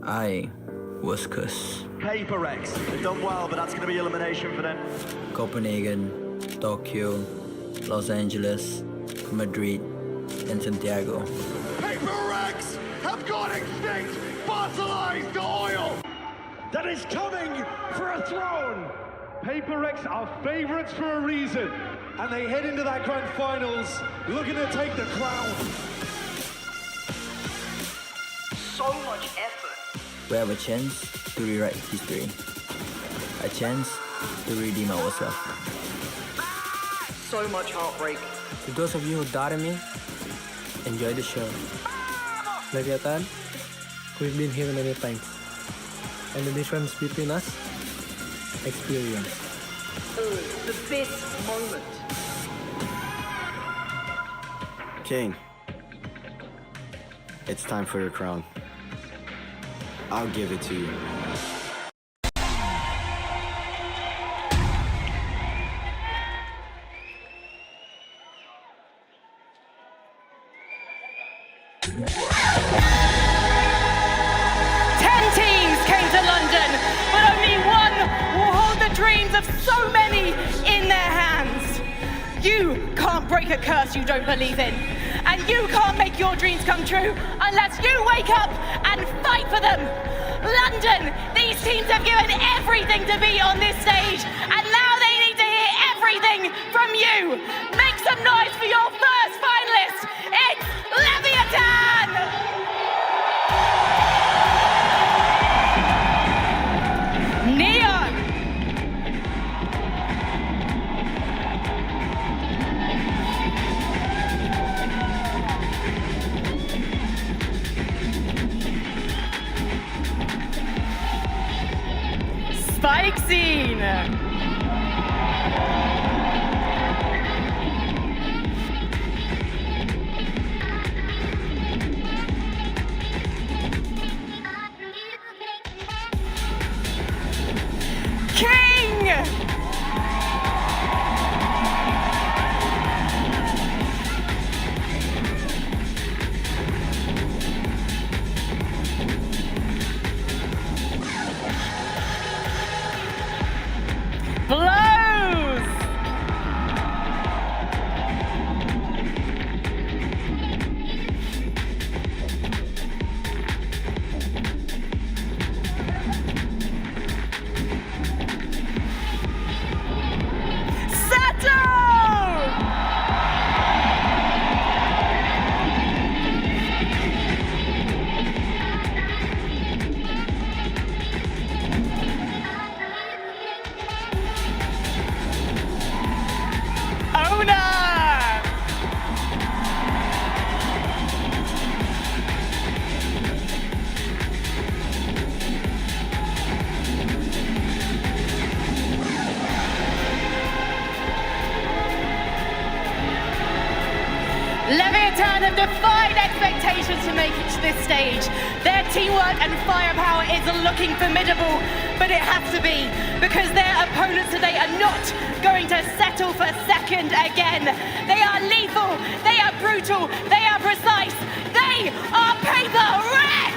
I was cursed. PRX, they've done well, but that's going to be elimination for them. Copenhagen, Tokyo, Los Angeles, Madrid, and Santiago. PRX have gone extinct, fossilized oil that is coming for a throne. PRX are favorites for a reason, and they head into that grand finals looking to take the crown. So much effort. We have a chance to rewrite history. A chance to redeem ourselves. So much heartbreak. To those of you who doubted me, enjoy the show. Leviathan, we've been here many times. And the difference between us, experience. Oh, the best moment. King, it's time for your crown. I'll give it to you. Of so many in their hands. You can't break a curse you don't believe in, and you can't make your dreams come true unless you wake up and fight for them. London, these teams have given everything to be on this stage, and now they need to hear everything from you. Make some noise for your first finalist. It's Leviathan! Spike scene! King! Blows! Sato! Leviathan have defied expectations to make it to this stage. Their teamwork and firepower is looking formidable, but it has to be, because their opponents today are not going to settle for second again. They are lethal, they are brutal, they are precise, they are PRX!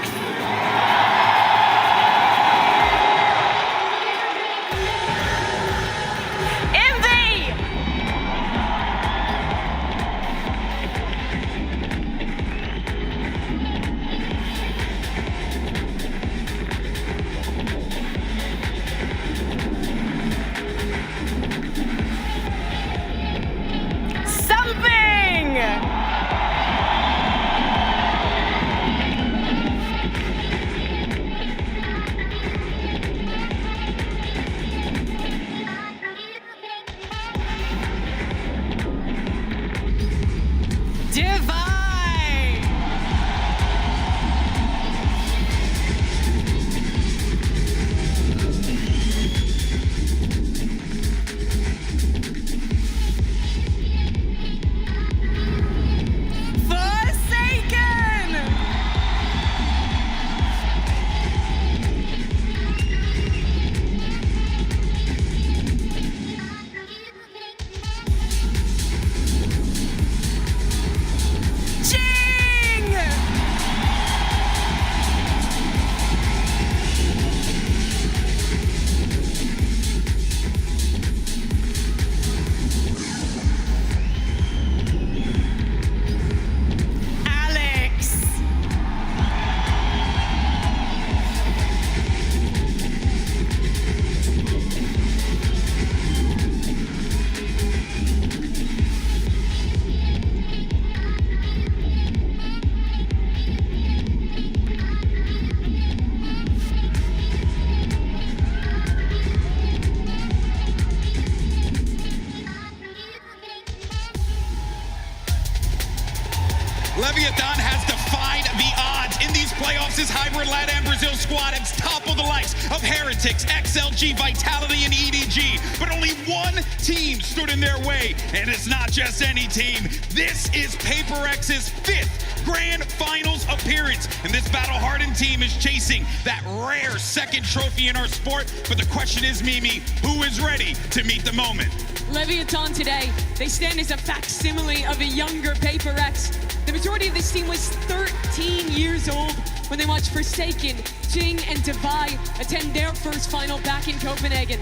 LATAM Brazil squad has toppled the likes of Heretics, XLG, Vitality, and EDG. But only one team stood in their way, and it's not just any team. This is PRX's 5th Grand Finals appearance, and this battle-hardened team is chasing that rare second trophy in our sport. But the question is, Mimi, who is ready to meet the moment? Leviathan today, they stand as a facsimile of a younger PRX. The majority of this team was 13 years old when they watched Forsaken, Jing, and Divai attend their first final back in Copenhagen.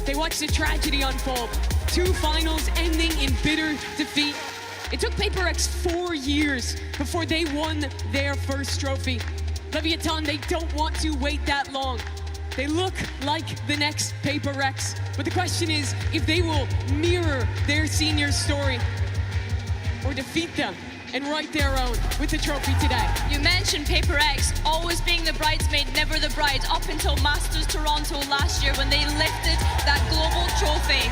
They watched a tragedy unfold, 2 finals ending in bitter defeat. It took PRX 4 years before they won their first trophy. Leviathan, they don't want to wait that long. They look like the next PRX, but the question is if they will mirror their senior story or defeat them and write their own with the trophy today. You mentioned PRX always being the bridesmaid, never the bride, up until Masters Toronto last year when they lifted that global trophy.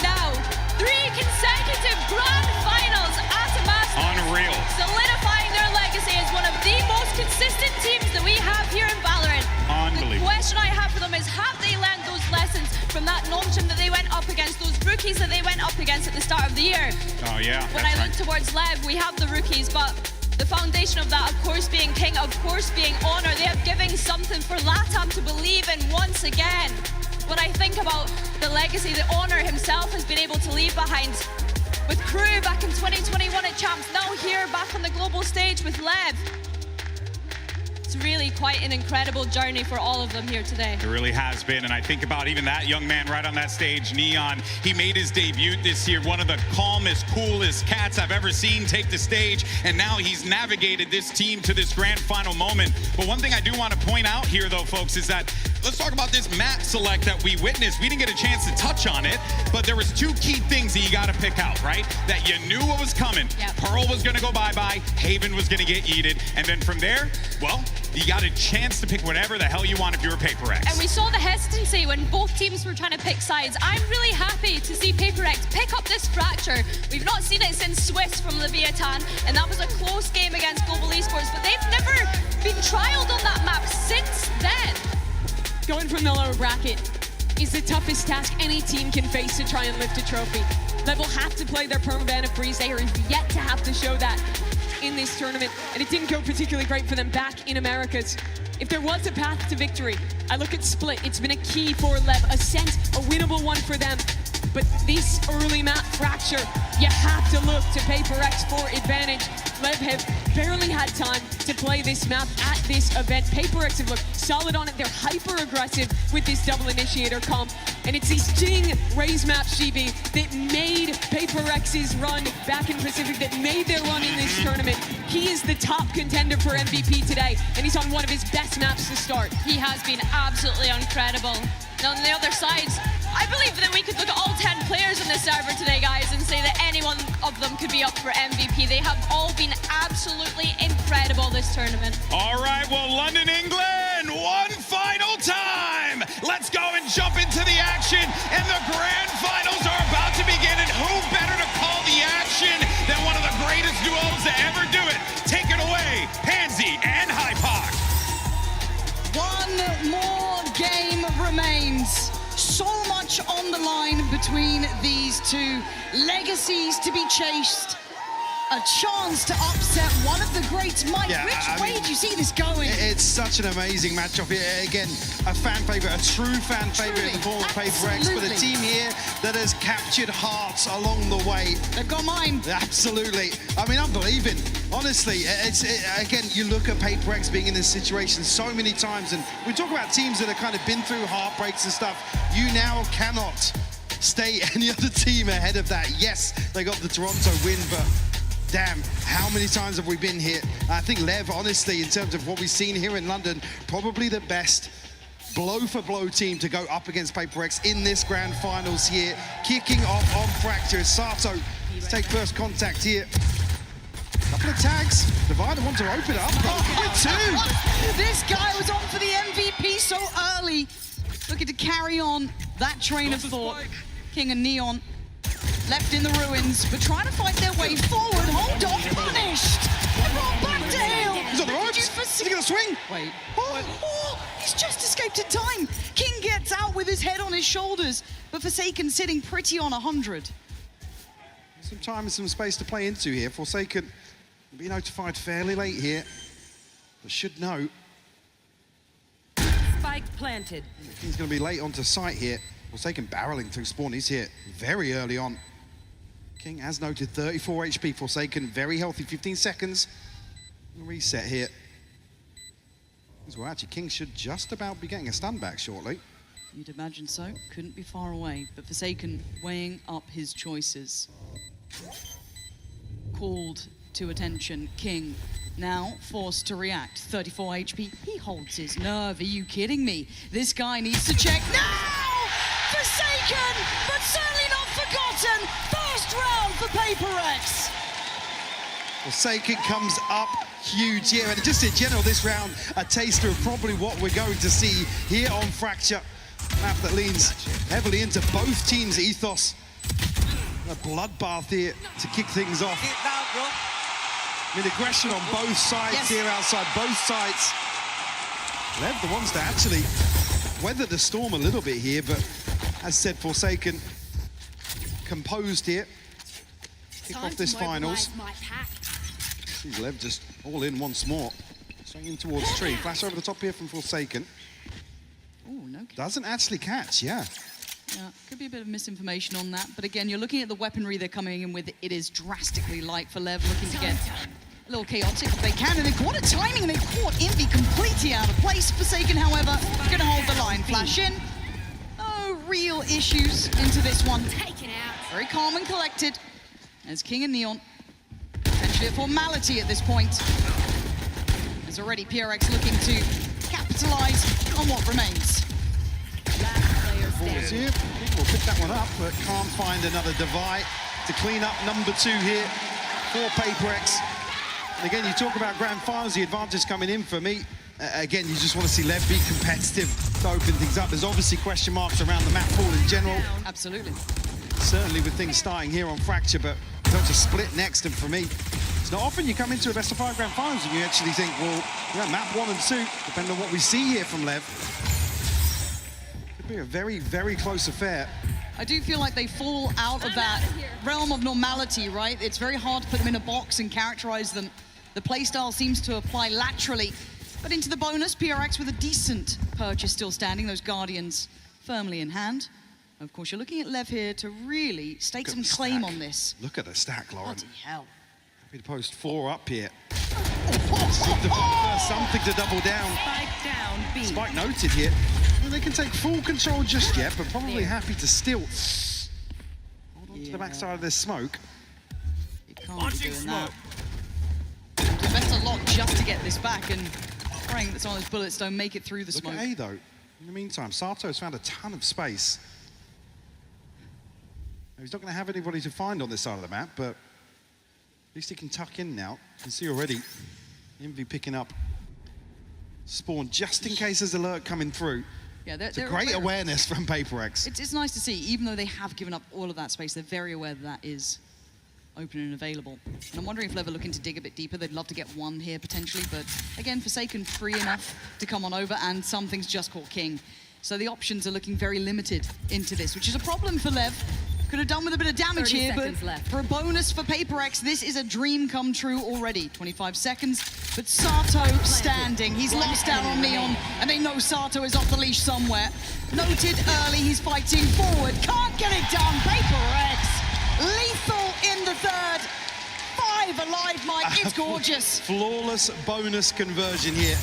Now, 3 consecutive grand finals at a Masters. Unreal. Solidifying their legacy as one of the most consistent teams that we have here in Valorant. Unbelievable. The question I have for them is, have they learned those lessons from that non-team that they went up against, those rookies that they went up against at the start of the year? Oh, yeah. When I look towards Lev, we have the rookies, but the foundation of that, of course, being King, of course, being Honor. They are giving something for LATAM to believe in once again. When I think about the legacy that Honor himself has been able to leave behind with Crew back in 2021 at Champs, now here back on the global stage with Lev. It's really quite an incredible journey for all of them here today. It really has been, and I think about even that young man right on that stage, Neon. He made his debut this year, one of the calmest, coolest cats I've ever seen take the stage, and now he's navigated this team to this grand final moment. But one thing I do want to point out here, though, folks, is that let's talk about this map select that we witnessed. We didn't get a chance to touch on it, but there was 2 key things that you got to pick out, right? That you knew what was coming. Yep. Pearl was going to go bye-bye, Haven was going to get yeeted, and then from there, well, you got a chance to pick whatever the hell you want if you were PRX. And we saw the hesitancy when both teams were trying to pick sides. I'm really happy to see PRX pick up this fracture. We've not seen it since Swiss from Leviathan, and that was a close game against Global Esports, but they've never been trialed on that map since then. Going from the lower bracket is the toughest task any team can face to try and lift a trophy. Lev will have to play their permaban of freeze. They are yet to have to show that in this tournament, and it didn't go particularly great for them back in Americas. If there was a path to victory, I look at Split. It's been a key for Lev, a winnable one for them. But this early map fracture, you have to look to PRX for advantage. Lev have barely had time to play this map at this event. PRX have looked solid on it. They're hyper aggressive with this double initiator comp. And it's these Jing Raze maps, GB, that made PRX's run back in Pacific, that made their run in this tournament. He is the top contender for MVP today, and he's on one of his best maps to start. He has been absolutely incredible. Now on the other side, I believe that we could look at all 10 players on this server today, guys, and say that any one of them could be up for MVP. They have all been absolutely incredible this tournament. All right, well, London, England, one final time. Let's go and jump into the action, and the grand finals are about to begin, and who better to call the action than one of the greatest duos to ever do it? Take it away, Pansy and Hypoc. One more game remains. So much on the line between these two. Legacies to be chased. A chance to upset one of the greats. Mike, which way do you see this going? It's such an amazing matchup here. Again, a fan favorite, a true fan favorite in the form of PRX, but a team here that has captured hearts along the way. They've got mine. Absolutely. I mean, I'm believing. Honestly, again, you look at PRX being in this situation so many times, and we talk about teams that have kind of been through heartbreaks and stuff. You now cannot stay any other team ahead of that. Yes, they got the Toronto win, but damn, how many times have we been here? I think Lev, honestly, in terms of what we've seen here in London, probably the best blow-for-blow team to go up against PRX in this grand finals here. Kicking off on Fracture. Sato, let's take first contact here. Couple of tags. Divider wants to open up. With 2. This guy was on for the MVP so early. Looking to carry on that train of thought. King and Neon left in the ruins, but trying to fight their way forward. Hold on, punished! They're brought back to heel! He's on the ropes. Is he going to swing? Wait. Oh, he's just escaped in time. King gets out with his head on his shoulders, but Forsaken sitting pretty on 100. Some time and some space to play into here. Forsaken will be notified fairly late here, but should know. Spike planted. He's going to be late onto site here. Forsaken barreling through spawn. He's here very early on. King, as noted, 34 HP. Forsaken, very healthy, 15 seconds. Reset here. Well, actually, King should just about be getting a stun back shortly. You'd imagine so. Couldn't be far away, but Forsaken weighing up his choices. Called to attention, King now forced to react. 34 HP, he holds his nerve. Are you kidding me? This guy needs to check now! Forsaken, but certainly not forgotten. First round for PRX. Forsaken comes up huge here, and just in general this round, a taster of probably what we're going to see here on Fracture. Map that leans heavily into both teams' ethos. A bloodbath here to kick things off. I mean, aggression on both sides here outside, both sides. Lev the ones to actually weather the storm a little bit here, but as said, Forsaken composed here. Kick off this finals. Sees Lev just all in once more. Swinging towards tree. Flash over the top here from Forsaken. Oh, no. Doesn't actually catch, yeah. Yeah, could be a bit of misinformation on that. But again, you're looking at the weaponry they're coming in with. It is drastically light for Lev, looking to get a little chaotic if they can. And what a timing, they caught Envy completely out of place. Forsaken, however, going to hold the line. Flash in. No real issues into this one. Very calm and collected. As King and Neon. Potentially a formality at this point. There's already PRX looking to capitalize on what remains. Balls here. King will pick that one up, but can't find another divide to clean up number 2 here for PRX. And again, you talk about grand finals, the advantage coming in for me. Again, you just want to see Lev be competitive to open things up. There's obviously question marks around the map pool in general. Absolutely. Certainly with things starting here on Fracture, but don't just split next. And for me, it's not often you come into a best of 5 grand finals and you actually think, well, yeah, map 1 and 2, depending on what we see here from Lev. Could be a very, very close affair. I do feel like they fall out of that realm of normality, right? It's very hard to put them in a box and characterize them. The playstyle seems to apply laterally, but into the bonus, PRX with a decent purchase still standing, those Guardians firmly in hand. Of course, you're looking at Lev here to really stake some claim on this. Look at the stack, Lauren. Bloody hell. Happy to post 4 up here. Something to double down. Spike down, B. Spike noted here. Well, they can take full control just yet, but probably happy to still hold on to the backside of this smoke. You can't be doing that. Invest a lot just to get this back and praying that some of those bullets don't make it through the smoke. Look at A, though. In the meantime, Sato has found a ton of space. He's not going to have anybody to find on this side of the map, but at least he can tuck in now. You can see already Envy picking up spawn just in case there's alert coming through. Yeah, it's a great awareness from PRX. It's nice to see, even though they have given up all of that space, they're very aware that is open and available. And I'm wondering if Lev are looking to dig a bit deeper. They'd love to get 1 here potentially, but again, Forsaken free enough to come on over, and something's just caught King. So the options are looking very limited into this, which is a problem for Lev. Could have done with a bit of damage here, but for a bonus for PRX, this is a dream come true already. 25 seconds, but Sato standing. He's lost out on Neon, and they know Sato is off the leash somewhere. Noted early, he's fighting forward. Can't get it done, PRX. Lethal in the 3rd. 5 alive, Mike, it's gorgeous. Flawless bonus conversion here.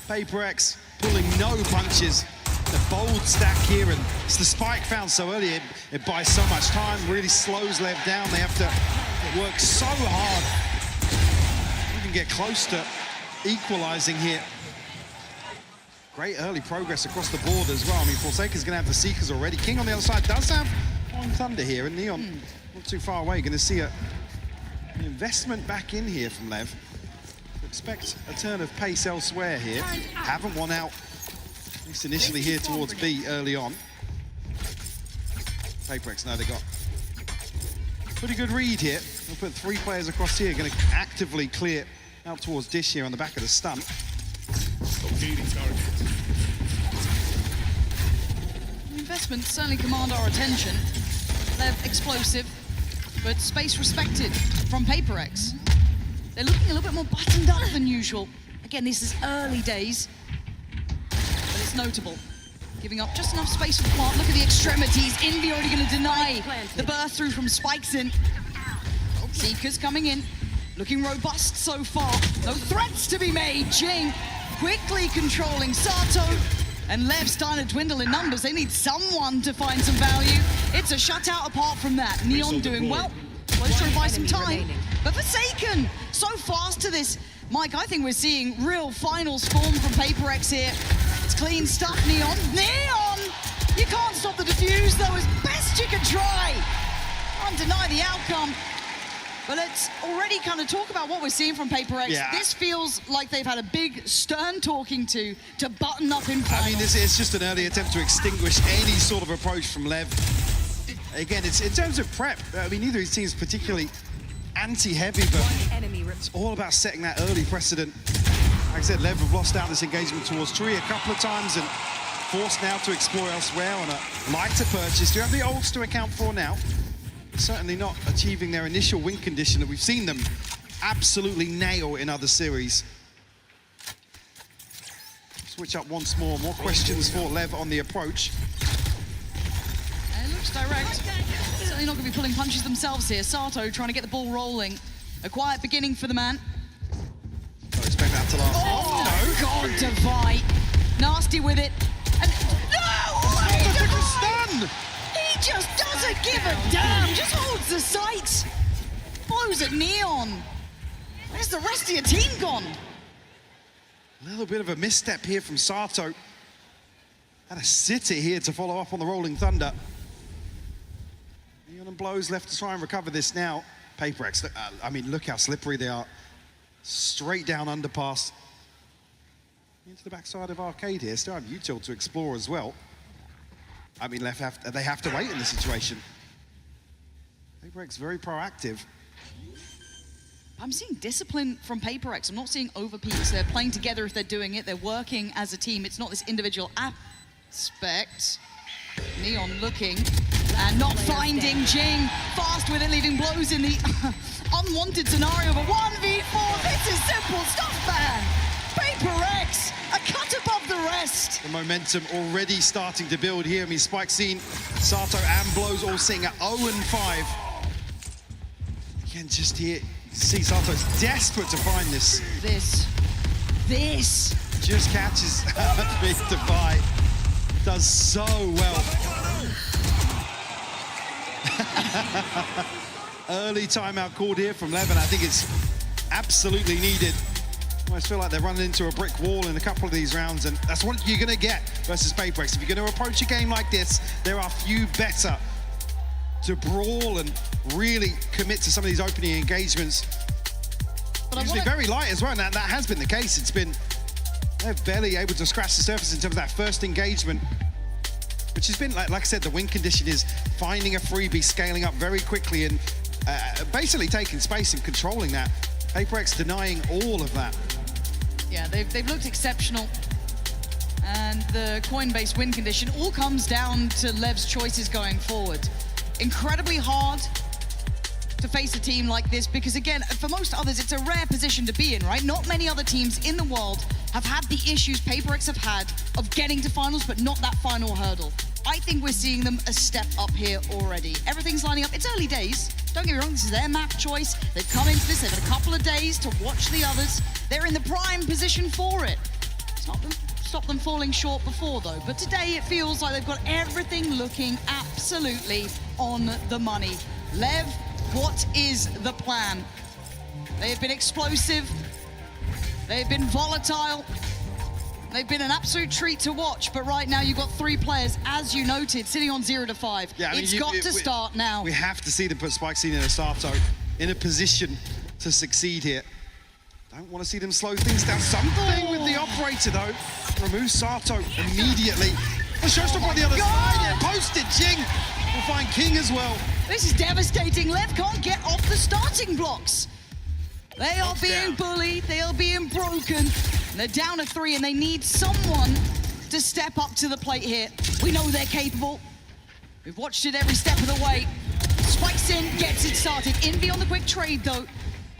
PRX pulling no punches. The bold stack here, and it's the spike found so early. It buys so much time, really slows Lev down. They have to work so hard. Even get close to equalizing here. Great early progress across the board as well. I mean, Forsaken's gonna have the Seekers already. King on the other side does have on Thunder here, and Neon not too far away. Gonna see an investment back in here from Lev. Expect a turn of pace elsewhere here. Haven't won out. At least initially here towards B early on. PRX now they got pretty good read here. They'll put 3 players across here, going to actively clear Out towards Dish here on the back of the stump. The investments certainly command our attention. They're explosive, but space respected from PRX. They're looking a little bit more buttoned up than usual. Again, this is early days, but it's notable. Giving up just enough space for the plant. Look at the extremities. Envy already going to deny the burst through from Spikes in. Seekers coming in. Looking robust so far. No threats to be made. Jing quickly controlling Sato. And Lev starting to dwindle in numbers. They need someone to find some value. It's a shutout apart from that. Neon doing well. Well, he's trying to buy some time. But Forsaken, so fast to this. Mike, I think we're seeing real finals form from PRX here. It's clean stuff, Neon. Neon! You can't stop the defuse, though, as best you can try. Can't deny the outcome. But let's already kind of talk about what we're seeing from PRX. Yeah. This feels like they've had a big stern talking to button up in finals. I mean, it's just an early attempt to extinguish any sort of approach from Lev. Again, it's in terms of prep, I mean, neither of these teams particularly anti-heavy, but it's all about setting that early precedent. Like I said, Lev have lost out this engagement towards Tree a couple of times and forced now to explore elsewhere on a lighter purchase. Do you have the ults to account for now? Certainly not achieving their initial win condition that we've seen them absolutely nail in other series. Switch up once more. More questions for Lev on the approach. It looks direct. Certainly not going to be pulling punches themselves here. Sato trying to get the ball rolling. A quiet beginning for the man. Don't expect that to last. Oh, no. God, Divide. Nasty with it. And no! Stun! He just doesn't give a damn. Just holds the sights. Blows at Neon. Where's the rest of your team gone? A little bit of a misstep here from Sato. Had a sitter here to follow up on the Rolling Thunder. Neon and Blows left to try and recover this now. PRX, I mean, look how slippery they are. Straight down underpass. Into the backside of Arcade here. Still have Util to explore as well. I mean, they have to wait in this situation. PRX very proactive. I'm seeing discipline from PRX. I'm not seeing overpeaks. They're playing together if they're doing it. They're working as a team. It's not this individual aspect. Neon looking and not finding Jing. Fast with it, leaving Blows in the unwanted scenario of a 1v4. This is simple stuff, man. PRX, a cut above the rest. The momentum already starting to build here. I mean, Spike seen Sato and Blows all sitting at 0-5. Again, just here, see Sato's desperate to find this. This. Just catches big Divide. Does so well. Early timeout called here from Lev, and I think it's absolutely needed. I almost feel like they're running into a brick wall in a couple of these rounds, and that's what you're going to get versus PRX. If you're going to approach a game like this, there are few better to brawl and really commit to some of these opening engagements. But usually very light as well, and that has been the case. It's been, they're barely able to scratch the surface in terms of that first engagement, which has been, like I said, the win condition is finding a freebie, scaling up very quickly, and basically taking space and controlling that. PRX denying all of that. Yeah, they've looked exceptional. And the coin-based win condition all comes down to Lev's choices going forward. Incredibly hard to face a team like this because, again, for most others, it's a rare position to be in, right? Not many other teams in the world have had the issues PRX have had of getting to finals, but not that final hurdle. I think we're seeing them a step up here already. Everything's lining up. It's early days. Don't get me wrong, this is their map choice. They've come into this, they've had a couple of days to watch the others. They're in the prime position for it. It's not stop them falling short before, though. But today, it feels like they've got everything looking absolutely on the money. Lev, what is the plan? They have been explosive. They've been volatile. They've been an absolute treat to watch, but right now you've got three players, as you noted, sitting on 0-5. Yeah, I mean, it's got to start now. We have to see them put Spike Scene and Sato in a position to succeed here. Don't want to see them slow things down. Something with the operator, though. Remove Sato immediately. The showstopper on the other side. Yeah, posted. Jing will find King as well. This is devastating. Lev can't get off the starting blocks. They are being bullied, they are being broken. And they're down to 3 and they need someone to step up to the plate here. We know they're capable. We've watched it every step of the way. Spikes in, gets it started. Envy on the quick trade though.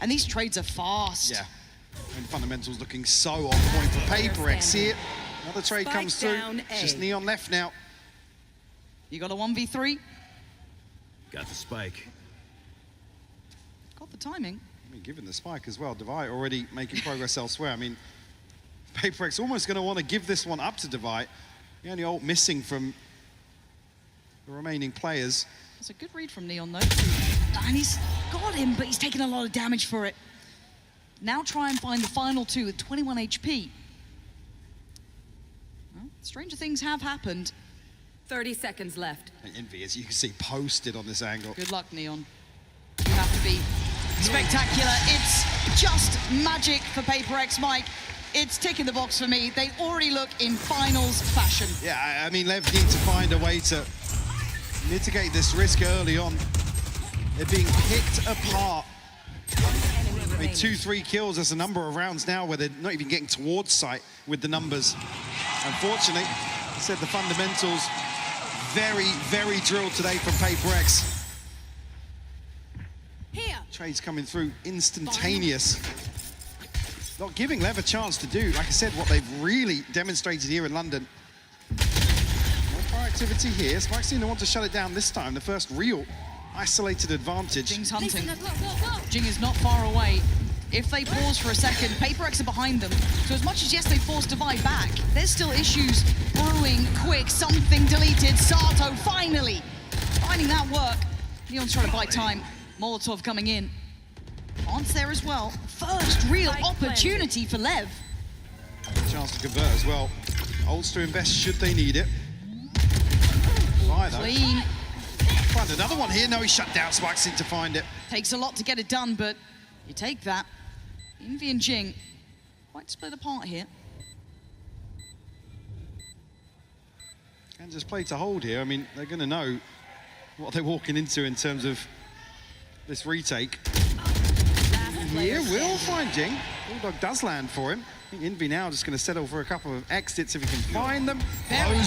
And these trades are fast. Yeah. And fundamentals looking so on point for PRX here. Another trade comes through. It's just Neon left now. You got a 1v3. Got the spike. Got the timing. I mean, given the spike as well, Devi already making progress elsewhere. I mean, PRX almost going to want to give this one up to Devi. The only ult missing from the remaining players. That's a good read from Neon though. And he's got him, but he's taken a lot of damage for it. Now try and find the final 2 with 21 HP. Well, stranger things have happened. 30 seconds left. And Envy, as you can see, posted on this angle. Good luck, Neon. You have to be spectacular. It's just magic for PRX, Mike. It's ticking the box for me. They already look in finals fashion. Yeah, I mean, Lev need to find a way to mitigate this risk early on. They're being picked apart. I mean, 2-3 kills, there's a number of rounds now where they're not even getting towards sight with the numbers. Unfortunately, I said the fundamentals, very, very drilled today from PRX. Here. Trades coming through instantaneous. Not giving Lev a chance to do, like I said, what they've really demonstrated here in London. More proactivity here. Spike's seem to want to shut it down this time. The first real isolated advantage. Jing's hunting. Jing is not far away. If they pause for a second, PRX are behind them. So as much as, yes, they forced Devi back, there's still issues brewing quick. Something deleted. Sato finally finding that work. Neon's trying to buy time. Molotov coming in. On's there as well. First real opportunity for Lev. Chance to convert as well. Ults to invest should they need it. Right, though. Clean. Find another one here. No, he shut down. Spikes in to find it. Takes a lot to get it done, but you take that. Envy and Jing quite split apart here. And just play to hold here. I mean, they're going to know what they're walking into in terms of this retake. Here will find Jing. Bulldog does land for him. I think Envy now just going to settle for a couple of exits if he can find them. Very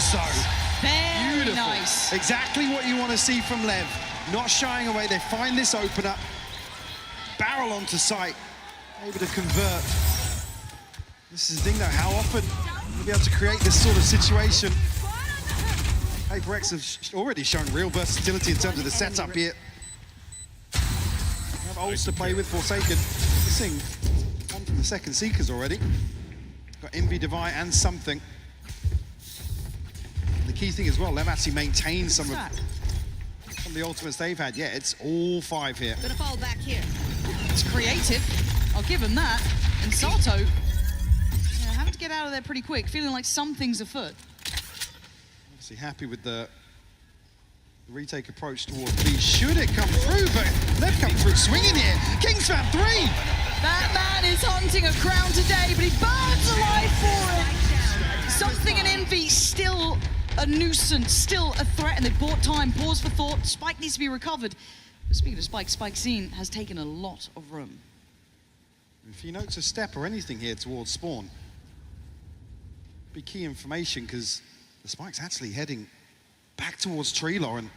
Beautiful. nice. Exactly what you want to see from Lev. Not shying away. They find this opener. Barrel onto sight. Able to convert. This is the thing though, how often you'll be able to create this sort of situation. PRX have already shown real versatility in terms of the setup here. Have ults to play with. Forsaken. Missing one from the second Seekers already. Got Envy, Devi, and something. The key thing as well, Lev actually maintains some of the ultimates they've had. Yeah, it's all 5 here. Gonna fall back here. It's creative. I'll give him that. And Sato, having to get out of there pretty quick, feeling like something's afoot. Obviously happy with the retake approach towards B. Should it come through, but Lev come through swinging here. Kingsman 3! That man is hunting a crown today, but he burns alive for it. Something in Envy still a nuisance, still a threat, and they bought time. Pause for thought. Spike needs to be recovered. But speaking of Spike, Spike's scene has taken a lot of room. If he notes a step or anything here towards spawn, be key information because the Spike's actually heading back towards Treelor, and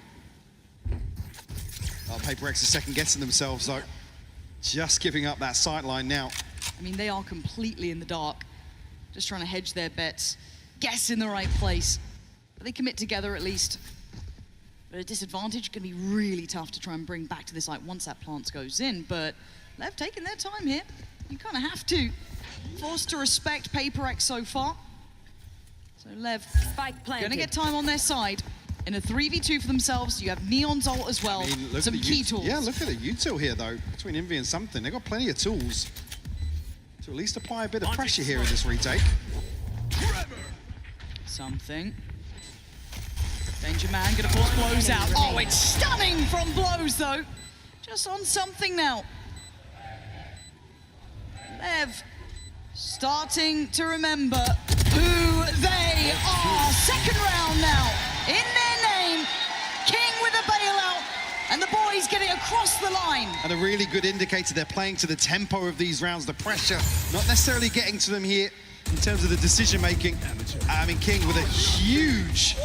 PRX is second guessing themselves though. Just giving up that sight line now. I mean, they are completely in the dark, just trying to hedge their bets, guess in the right place. But they commit together at least. But a disadvantage, gonna be really tough to try and bring back to this like once that plant goes in. But Lev taking their time here. You kind of have to. Forced to respect PRX so far. So Lev gonna get time on their side. In a 3v2 for themselves, you have Neon's ult as well. I mean, look some at the key tools. Yeah, look at the util here though, between Envy and something. They've got plenty of tools to at least apply a bit of pressure here in this retake. Something. Danger Man gonna force blows out. Oh, it's stunning from blows though. Just on something now. Lev starting to remember who they are. Second round now. In their name, King with a bailout. And the boys getting a across the line. And a really good indicator, they're playing to the tempo of these rounds, the pressure, not necessarily getting to them here in terms of the decision-making. I mean, King with a huge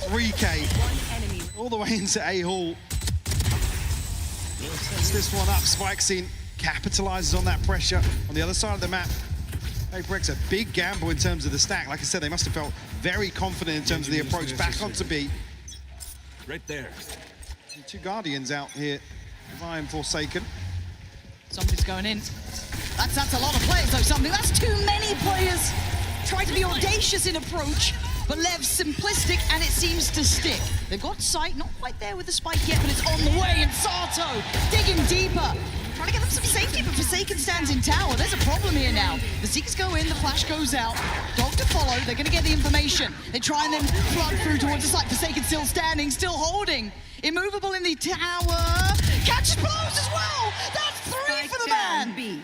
3K all the way into A-Hall. Sets this one up, Spike Scene capitalizes on that pressure. On the other side of the map, PRX a big gamble in terms of the stack. Like I said, they must have felt very confident in terms of the approach back onto B. Right there. Two Guardians out here, vying Forsaken. Something's going in. That's a lot of players though, something. That's too many players. Try to be audacious in approach, but Lev's simplistic and it seems to stick. They've got sight, not quite there with the spike yet, but it's on the way, and Sato digging deeper. Trying to get them some safety, but Forsaken stands in tower. There's a problem here now. The Seekers go in, the flash goes out. Dog to follow, they're gonna get the information. They try and then flood through towards the site. Forsaken still standing, still holding. Immovable in the tower. Catches blows as well! That's 3 for the man! B.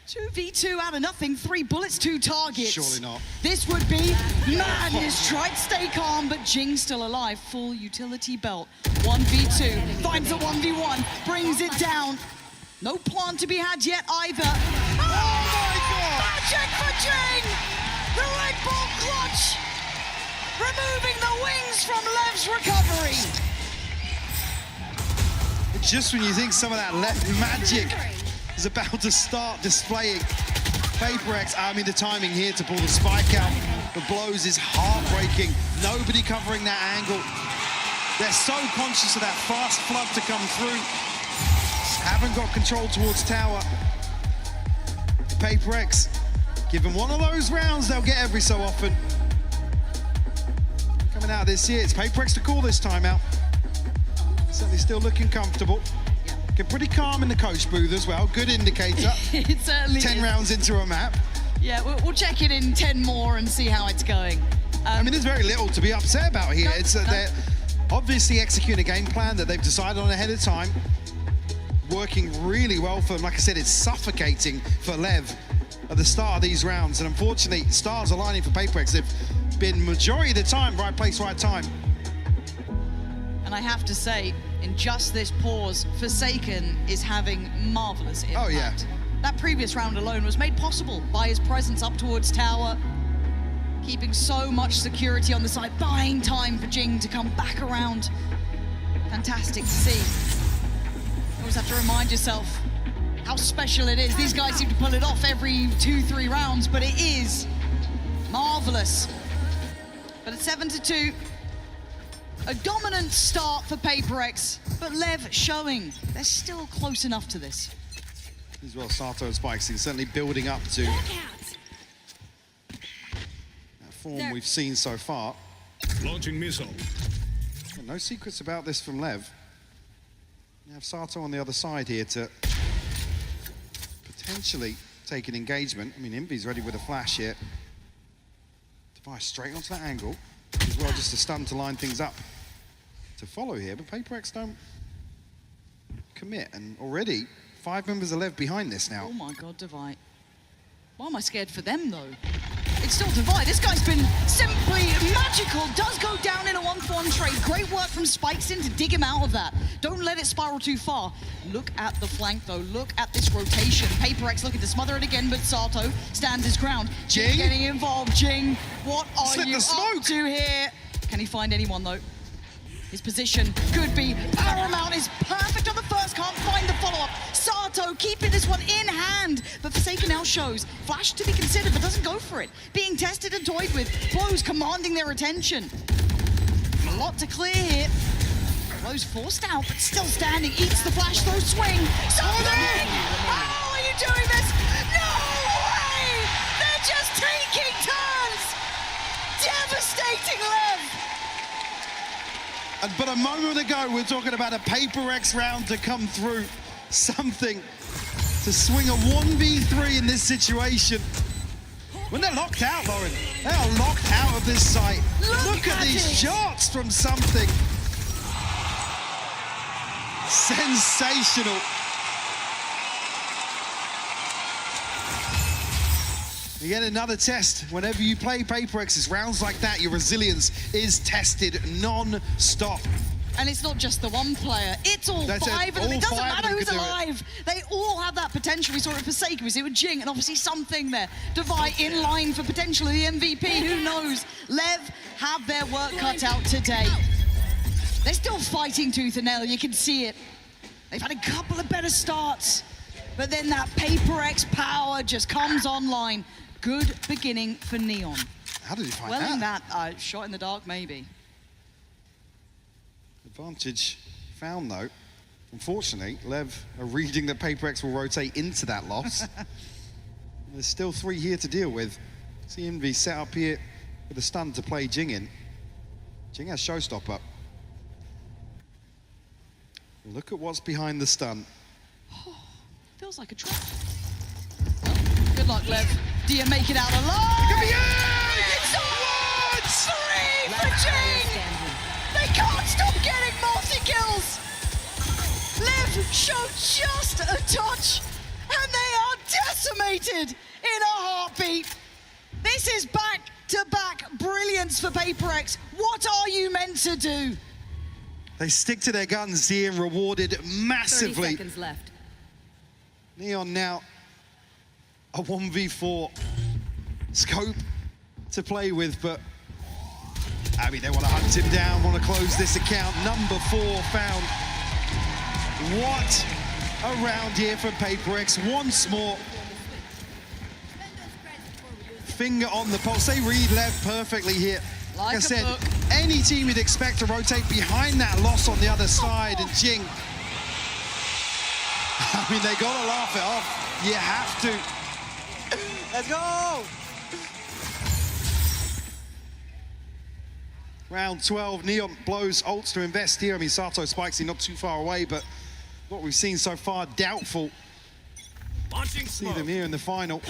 2v2 out of nothing, 3 bullets, 2 targets. Surely not. This would be madness. Tried to stay calm, but Jing's still alive. Full utility belt. 1v2, finds a 1v1, brings it down. No plant to be had yet either. Oh my God! Magic for Jing! The leg ball clutch! Removing the wings from Lev's recovery. Just when you think some of that left magic is about to start displaying, PRX, I mean the timing here to pull the spike out. The blows is heartbreaking. Nobody covering that angle. They're so conscious of that fast flood to come through. Haven't got control towards tower. PRX, give them one of those rounds they'll get every so often. Coming out of this here, it's PRX to call this timeout. Certainly still looking comfortable. Looking pretty calm in the coach booth as well. Good indicator. It certainly 10 is. rounds into a map. Yeah, we'll check it in 10 more and see how it's going. I mean, there's very little to be upset about here. They're obviously executing a game plan that they've decided on ahead of time. Working really well for them. Like I said, it's suffocating for Lev at the start of these rounds. And unfortunately, stars aligning for PRX. They've been majority of the time right place, right time. And I have to say, in just this pause, Forsaken is having marvelous impact. Oh, yeah. That previous round alone was made possible by his presence up towards tower, keeping so much security on the side, buying time for Jing to come back around. Fantastic to see. You always have to remind yourself how special it is. These guys seem to pull it off every 2-3 rounds, but it is marvelous. But at 7-2, a dominant start for PRX, but Lev showing they're still close enough to this. As well, Sato and Spike Scene certainly building up to that form we've seen so far. Launching missile. No secrets about this from Lev. You have Sato on the other side here to potentially take an engagement. I mean, Envy's ready with a flash here. Device straight onto that angle. As well, just a stun to line things up to follow here, but PRX don't commit, and already 5 members are left behind this now. Oh my God, Divide. Why am I scared for them though? It's still Divide. This guy's been simply magical. Does go down in a 1-for-1 trade. Great work from Spikeson to dig him out of that. Don't let it spiral too far. Look at the flank though. Look at this rotation. PRX looking to smother it again, but Sato stands his ground. Jing getting involved. Jing, what are Slip you the smoke. up to here? Can he find anyone though? His position could be paramount. Is perfect on the first, can't find the follow-up. Sato keeping this one in hand, but Forsaken now shows flash to be considered, but doesn't go for it. Being tested and toyed with, blows commanding their attention. A lot to clear here. Blows forced out, but still standing, eats the flash, throw swing. Something! How are you doing this? No way! They're just taking turns! Devastating Lev! But a moment ago, we're talking about a PRX round to come through. Something to swing a 1v3 in this situation. When they're locked out, Lauren, they are locked out of this site. Look at these shots from Something. Sensational. Again, another test. Whenever you play PRX, it's rounds like that, your resilience is tested non-stop. And it's not just the one player, it's all five of them. It doesn't matter who's alive. They all have that potential. We saw it for Forsaken, we see it with Jing, and obviously something there. Devi in line for potentially the MVP, who knows? Lev have their work cut out today. They're still fighting tooth and nail, you can see it. They've had a couple of better starts, but then that PRX power just comes online. Good beginning for Neon. How did he find well, that? In that, shot in the dark, maybe. Advantage found, though. Unfortunately, Lev are reading that PRX will rotate into that loss. There's still 3 here to deal with. See Envy set up here with a stun to play Jing in. Jing has Showstopper. Look at what's behind the stun. Feels like a trap. Good luck, Lev. Do you make it out alive? It could be It's on! 3 for Jing! They can't stop getting multi-kills! Lev showed just a touch, and they are decimated in a heartbeat. This is back-to-back brilliance for PRX. What are you meant to do? They stick to their guns here and rewarded massively. 30 seconds left. Neon now a 1v4 scope to play with, but I mean, they want to hunt him down, want to close this account. Number 4 found. What a round here for PRX. Once more. Finger on the pulse. They read Lev perfectly here. Like I said, any team you'd expect to rotate behind that loss on the other side, and Jing, I mean, they gotta laugh it off. You have to. Let's go! Round 12, Neon blows ults to invest here. I mean, Sato spikes not too far away, but what we've seen so far, doubtful. See them here in the final.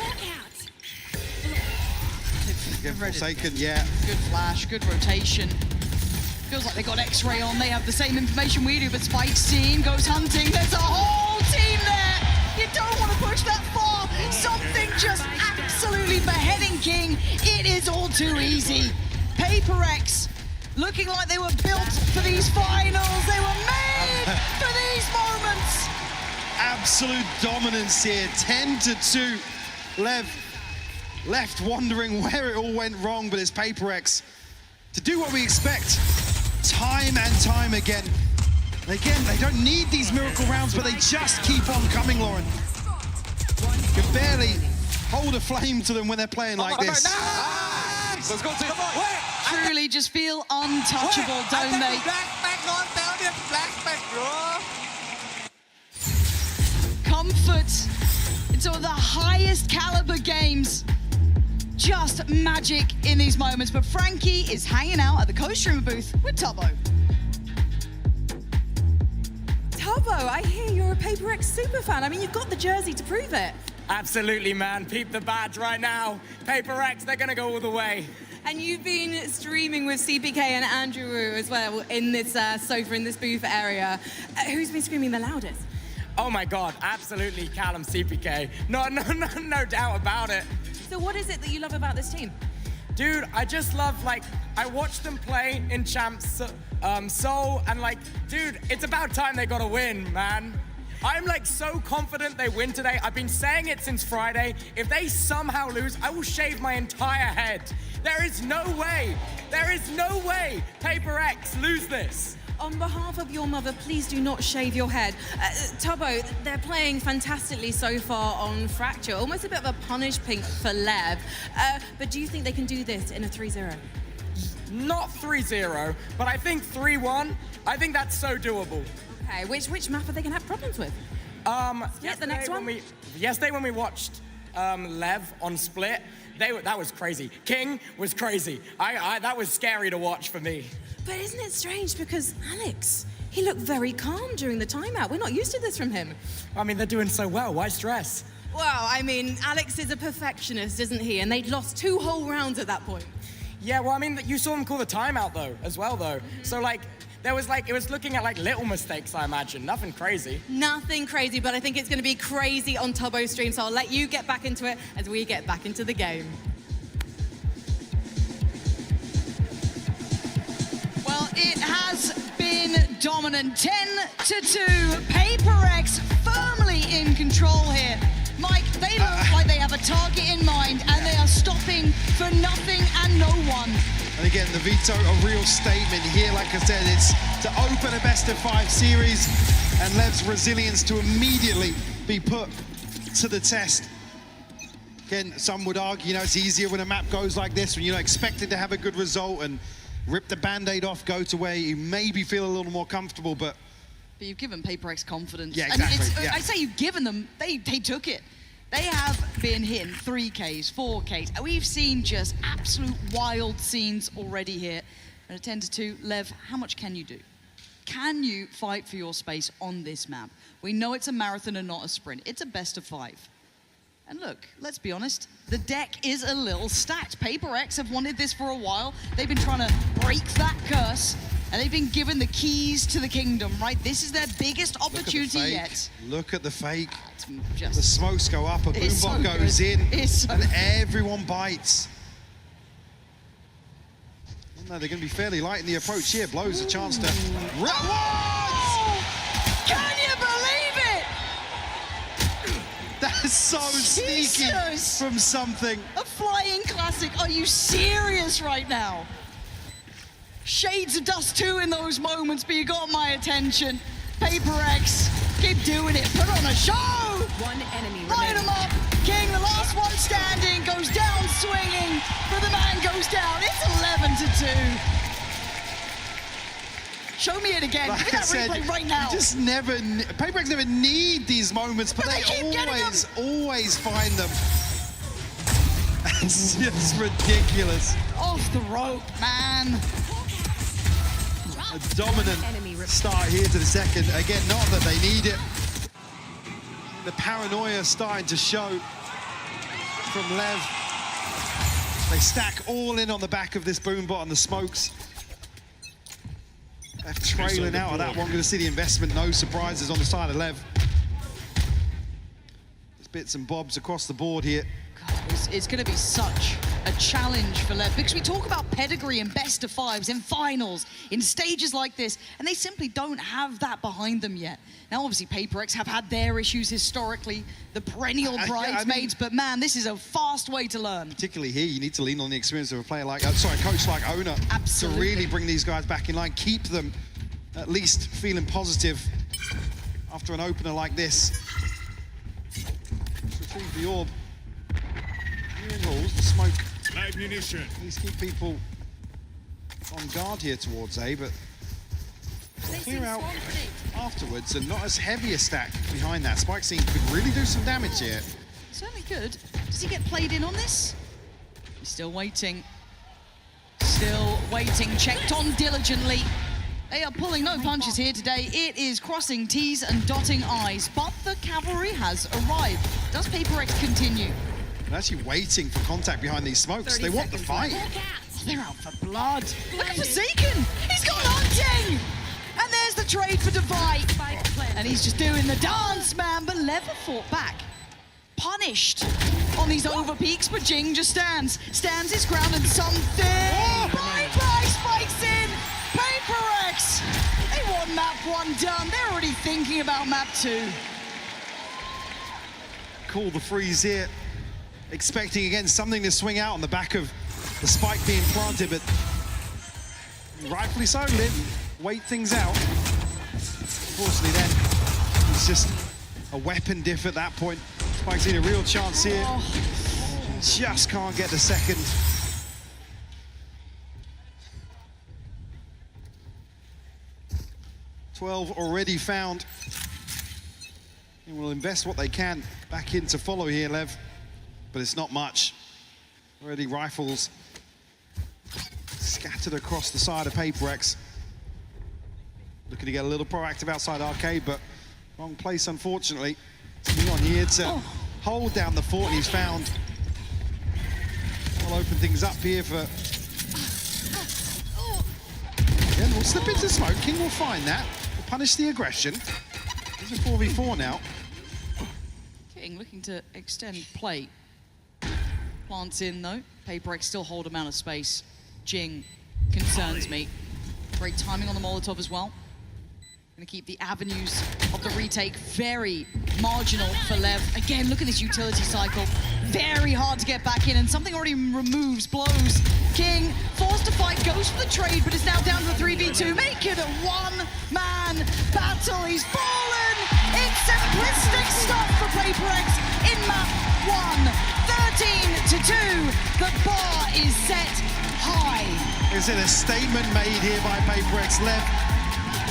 Again, Forsaken, yeah. Good flash, good rotation. Feels like they got X-ray on. They have the same information we do, but Spike's team goes hunting. There's a whole team there. You don't want to push that far. Something just absolutely beheading King. It is all too easy. PRX looking like they were built for these finals. They were made for these moments. Absolute dominance here, 10-2. Lev left wondering where it all went wrong, but it's PRX to do what we expect time and time again. Again, they don't need these miracle rounds, but they just keep on coming, Lauren. You can barely hold a flame to them when they're playing like this. Let's go to Truly just feel untouchable, don't they? Comfort in some of the highest caliber games. Just magic in these moments, but Frankie is hanging out at the co-streamer booth with Tubbo. Tubbo, I hear you're a PRX super fan. I mean, you've got the jersey to prove it. Absolutely, man. Peep the badge right now. PRX, they're gonna go all the way. And you've been streaming with CPK and Andrew Wu as well in this sofa, in this booth area. Who's been screaming the loudest? Oh my God, absolutely Callum CPK. No doubt about it. So what is it that you love about this team? Dude, I just love, like, I watched them play in Champs Seoul, and like, dude, it's about time they got to win, man. I'm like so confident they win today. I've been saying it since Friday. If they somehow lose, I will shave my entire head. There is no way PRX lose this. On behalf of your mother, please do not shave your head. Tubbo, they're playing fantastically so far on Fracture. Almost a bit of a punish pink for Lev. But do you think they can do this in a 3-0? Not 3-0, but I think 3-1. I think that's so doable. Okay, which map are they going to have problems with? The next one? Yesterday when we watched Lev on Split, that was crazy. King was crazy. That was scary to watch for me. But isn't it strange, because Alex, he looked very calm during the timeout. We're not used to this from him. I mean, they're doing so well. Why stress? Well, I mean, Alex is a perfectionist, isn't he? And they'd lost 2 whole rounds at that point. Yeah, well, I mean, you saw him call the timeout, though, as well, though. So, like, it was looking at, like, little mistakes, I imagine. Nothing crazy. Nothing crazy, but I think it's going to be crazy on Tubbo's stream, so I'll let you get back into it as we get back into the game. Well, it has been dominant, 10-2. PRX firmly in control here. Mike, they look like they have a target in mind, and they are stopping for nothing and no one. And again, the veto, a real statement here. Like I said, it's to open a best-of-5 series, and Lev's resilience to immediately be put to the test. Again, some would argue, it's easier when a map goes like this, when you're not expected to have a good result, and rip the Band-Aid off, go to where you maybe feel a little more comfortable, but you've given PRX confidence. Yeah, exactly. And I say you've given them, they took it. They have been hitting 3Ks, 4Ks, and we've seen just absolute wild scenes already here. And at 10-2, Lev, how much can you do? Can you fight for your space on this map? We know it's a marathon and not a sprint. It's a best-of-5. And look, let's be honest, the deck is a little stacked. PRX have wanted this for a while. They've been trying to break that curse, and they've been given the keys to the kingdom, right? This is their biggest opportunity yet. Look at the fake. Just, the smokes go up, a boombot goes in, and everyone bites. No, they're going to be fairly light in the approach here. Blows a chance to... Can you believe it? That's so sneaky from something. A flying classic. Are you serious right now? Shades of Dust 2 in those moments, but you got my attention. PRX, keep doing it. Put on a show. One enemy Light him up. King, the last one standing, goes down swinging, but the man goes down. It's 11-2. Show me it again. Like Give me that replay right now. You just never, PRX never need these moments, but they always find them. It's just ridiculous. Off the rope, man. A dominant start here to the second. Again, not that they need it. The paranoia starting to show from Lev. They stack all in on the back of this boombot and the smokes. Lev trailing out of that one. Going to see the investment. No surprises on the side of Lev. There's bits and bobs across the board here. It's going to be such a challenge for Lev, because we talk about pedigree in best-of-5s, in finals, in stages like this, and they simply don't have that behind them yet. Now, obviously, PRX have had their issues historically, the perennial bridesmaids, but man, this is a fast way to learn. Particularly here, you need to lean on the experience of a player like, a coach like Ona. Absolutely. To really bring these guys back in line, keep them at least feeling positive after an opener like this. Retrieve the orb. Rules, the smoke. Live munition. Please keep people on guard here towards A, but clear out afterwards, and not as heavy a stack behind that. Spike scene could really do some damage here. Certainly could. Does he get played in on this? He's still waiting. Still waiting. Checked on diligently. They are pulling no punches here today. It is crossing T's and dotting I's, but the cavalry has arrived. Does PRX continue? They're actually waiting for contact behind these smokes. They want the fight. They're out for blood. Look at Forsaken. He's gone hunting. And there's the trade for Divide. And he's just doing the dance, man. But Lever fought back. Punished on these over peaks, but Jing just stands his ground, and something. Bye-bye spikes in. PRX. They want map 1 done. They're already thinking about map 2. Call the freeze here. Expecting again something to swing out on the back of the spike being planted, but rightfully so, Liv. Wait things out. Unfortunately then, it's just a weapon diff at that point. Spike's seen a real chance here. Just can't get the second. $12 already found. And will invest what they can back in to follow here, Lev. But it's not much. Already rifles scattered across the side of PRX. Looking to get a little proactive outside arcade, but wrong place, unfortunately. Neon here to hold down the fort, and he's found. We'll open things up here for... Again, we'll slip into smoke. King will find that. We'll punish the aggression. This is a 4v4 now. King looking to extend play. Plants in though. PRX still hold amount of space. Jing concerns me. Great timing on the Molotov as well. Gonna keep the avenues of the retake very marginal for Lev. Again, look at this utility cycle. Very hard to get back in, and something already removes blows. King, forced to fight, goes for the trade, but is now down to a 3v2. Make it a one-man battle. He's fallen. It's simplistic stuff for PRX in map 1. 13-2. The bar is set high. Is it a statement made here by PRX? Lev,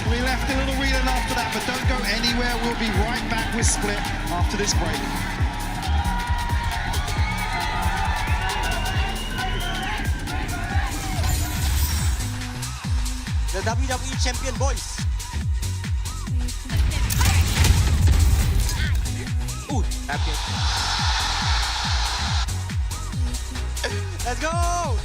we left a little reeling after that, but don't go anywhere. We'll be right back with Split after this break. The WWE Champion boys. Ooh, happy. Let's go!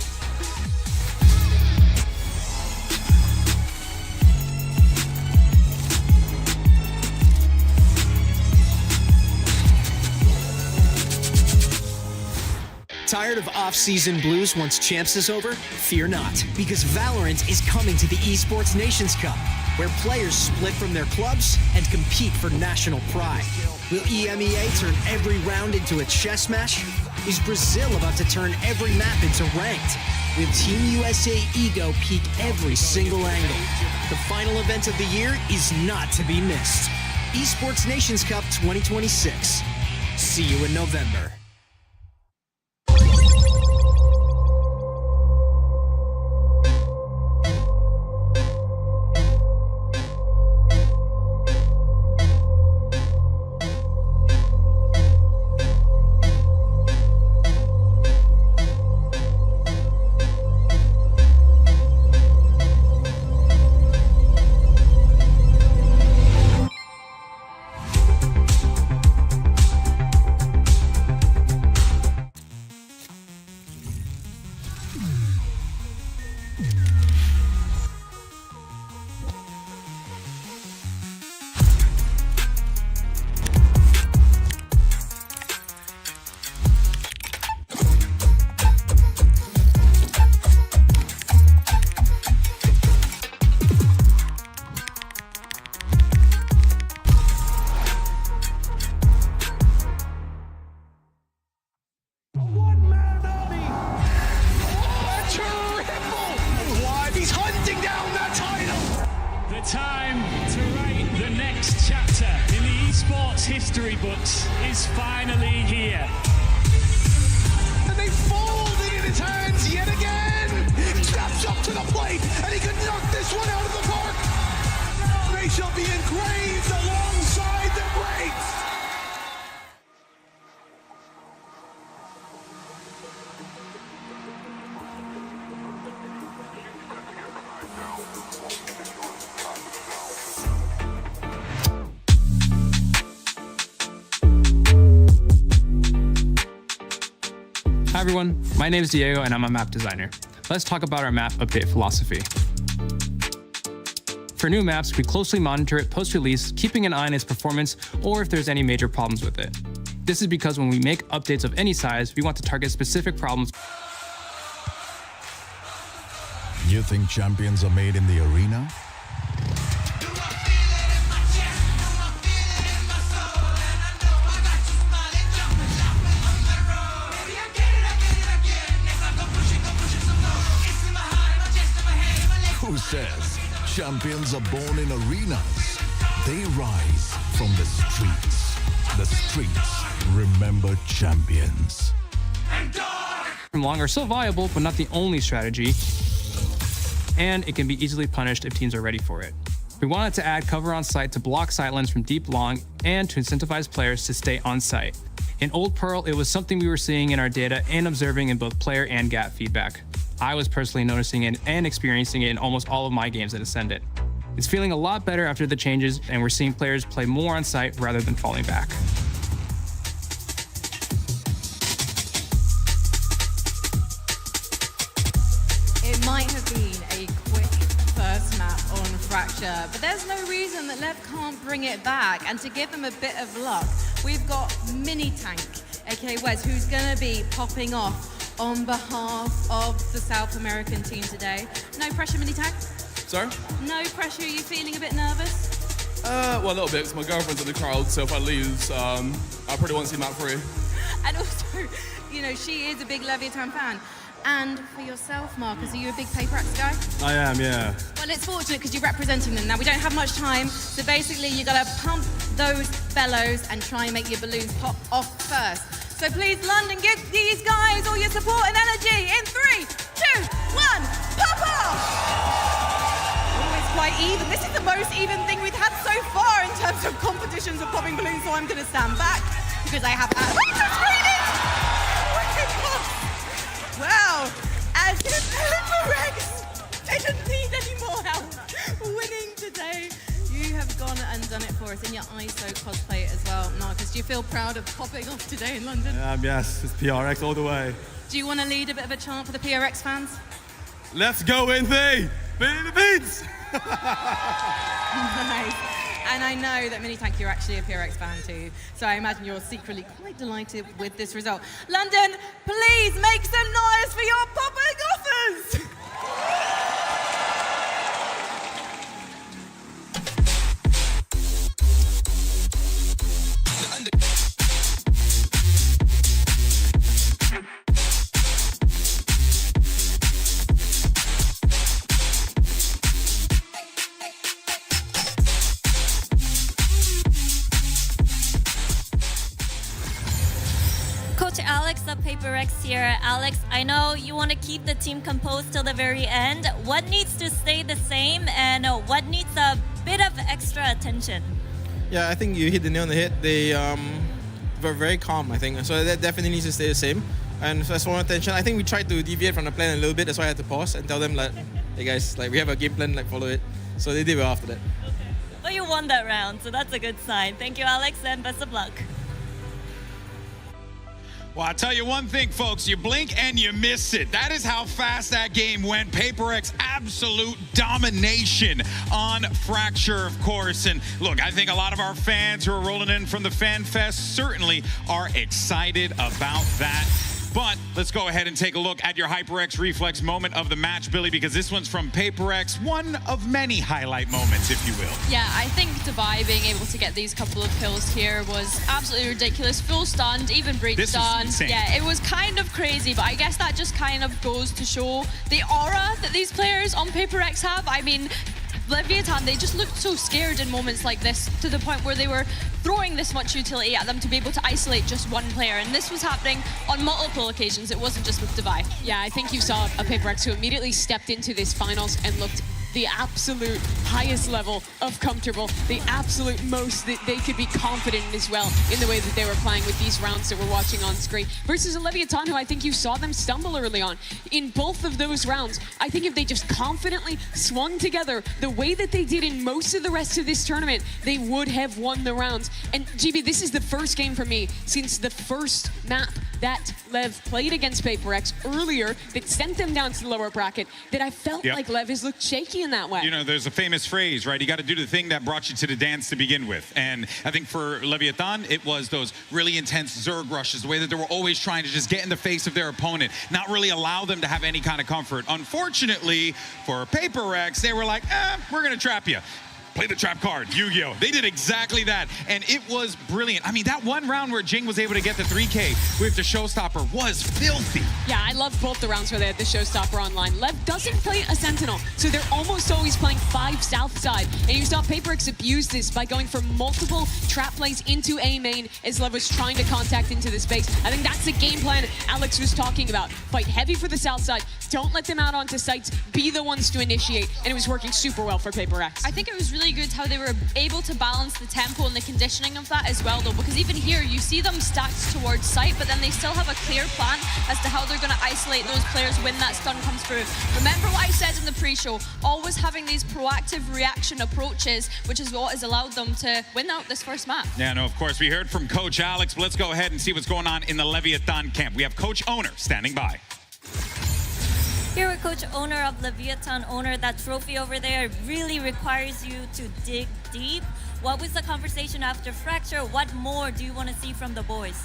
Tired of off-season blues once Champs is over? Fear not, because Valorant is coming to the Esports Nations Cup, where players split from their clubs and compete for national pride. Will EMEA turn every round into a chess match? Is Brazil about to turn every map into ranked? Will Team USA ego peak every single angle? The final event of the year is not to be missed. Esports Nations Cup 2026. See you in November. History books is finally here. And they folded in his hands yet again. Steps up to the plate, and he can knock this one out of the park. They shall be engraved alongside the greats. Hi everyone, my name is Diego and I'm a map designer. Let's talk about our map update philosophy. For new maps, we closely monitor it post-release, keeping an eye on its performance or if there's any major problems with it. This is because when we make updates of any size, we want to target specific problems. You think champions are made in the arena? Who says champions are born in arenas? They rise from the streets. The streets remember champions. From long are so viable, but not the only strategy, and it can be easily punished if teams are ready for it. We wanted to add cover on site to block sightlines from deep long and to incentivize players to stay on site. In Old Pearl, it was something we were seeing in our data and observing in both player and GAT feedback. I was personally noticing it and experiencing it in almost all of my games at Ascendant. It's feeling a lot better after the changes, and we're seeing players play more on site rather than falling back. It might have been a quick first map on Fracture, but there's no reason that Lev can't bring it back. And to give them a bit of luck, we've got Mini Tank, aka Wes, who's gonna be popping off on behalf of the South American team today. No pressure, Mini Tank? Sorry? No pressure, are you feeling a bit nervous? Well, a little bit, because my girlfriend's in the crowd, so if I lose, I probably won't see map 3. And also, you know, she is a big Leviathan fan. And for yourself, Marcus, are you a big PRX guy? I am, yeah. Well, it's fortunate because you're representing them. Now, we don't have much time, so basically you got to pump those bellows and try and make your balloons pop off first. So please, London, give these guys all your support and energy in 3, 2, 1, pop off! Oh, it's quite even. This is the most even thing we've had so far in terms of competitions of popping balloons, so I'm going to stand back because I have... Wait, the screen is... Well, as if PRX didn't need any more help winning today, you have gone and done it for us in your ISO cosplay as well. Marcus, do you feel proud of popping off today in London? Yes, it's PRX all the way. Do you want to lead a bit of a chant for the PRX fans? Let's go, Inthi! Philippines! Nice. And I know that Mini Tank, you're actually a PRX fan too, so I imagine you're secretly quite delighted with this result. London, please make some noise for your popping offers! Coach Alex of PRX here. Alex, I know you want to keep the team composed till the very end. What needs to stay the same and what needs a bit of extra attention? Yeah, I think you hit the nail on the head. They were very calm, I think. So that definitely needs to stay the same. And as for attention, I think we tried to deviate from the plan a little bit. That's why I had to pause and tell them, like, hey guys, like we have a game plan, like follow it. So they did well after that. Okay. Well, you won that round, so that's a good sign. Thank you, Alex, and best of luck. Well, I'll tell you one thing, folks. You blink and you miss it. That is how fast that game went. PRX absolute domination on Fracture, of course. And look, I think a lot of our fans who are rolling in from the Fan Fest certainly are excited about that. But let's go ahead and take a look at your HyperX Reflex moment of the match, Billy, because this one's from PRX, one of many highlight moments, if you will. Yeah, I think Devi being able to get these couple of kills here was absolutely ridiculous. Full stunned, even breach stunned. Yeah, it was kind of crazy, but I guess that just kind of goes to show the aura that these players on PRX have. I mean, Leviathan, they just looked so scared in moments like this to the point where they were throwing this much utility at them to be able to isolate just one player. And this was happening on multiple occasions. It wasn't just with Devi. Yeah, I think you saw a PRX who immediately stepped into this finals and looked the absolute highest level of comfortable, the absolute most that they could be confident in as well in the way that they were playing with these rounds that we're watching on screen. Versus a Leviathan who I think you saw them stumble early on. In both of those rounds, I think if they just confidently swung together the way that they did in most of the rest of this tournament, they would have won the rounds. And GB, this is the first game for me since the first map that Lev played against PRX earlier that sent them down to the lower bracket that I felt like Lev has looked shaky in that way. You know, there's a famous phrase, right? You got to do the thing that brought you to the dance to begin with. And I think for Leviathan, it was those really intense Zerg rushes, the way that they were always trying to just get in the face of their opponent, not really allow them to have any kind of comfort. Unfortunately, for PRX, they were like, we're going to trap you. Play the trap card, Yu-Gi-Oh! They did exactly that, and it was brilliant. I mean, that one round where Jing was able to get the 3K with the Showstopper was filthy. Yeah, I love both the rounds where they had the Showstopper online. Lev doesn't play a Sentinel, so they're almost always playing 5 south side. And you saw PRX abuse this by going for multiple trap plays into A main as Lev was trying to contact into the space. I think that's the game plan Alex was talking about. Fight heavy for the south side, don't let them out onto sites, be the ones to initiate, and it was working super well for PRX. I think it was really good how they were able to balance the tempo and the conditioning of that as well, though, because even here you see them stacked towards site, but then they still have a clear plan as to how they're going to isolate those players when that stun comes through. Remember what I said in the pre-show, always having these proactive reaction approaches, which is what has allowed them to win out this first map. Yeah, no, of course, we heard from Coach Alex, but let's go ahead and see what's going on in the Leviathan camp. We have Coach Owner standing by. Here with Coach Owner of Leviathan Owner. That trophy over there really requires you to dig deep. What was the conversation after Fracture? What more do you want to see from the boys?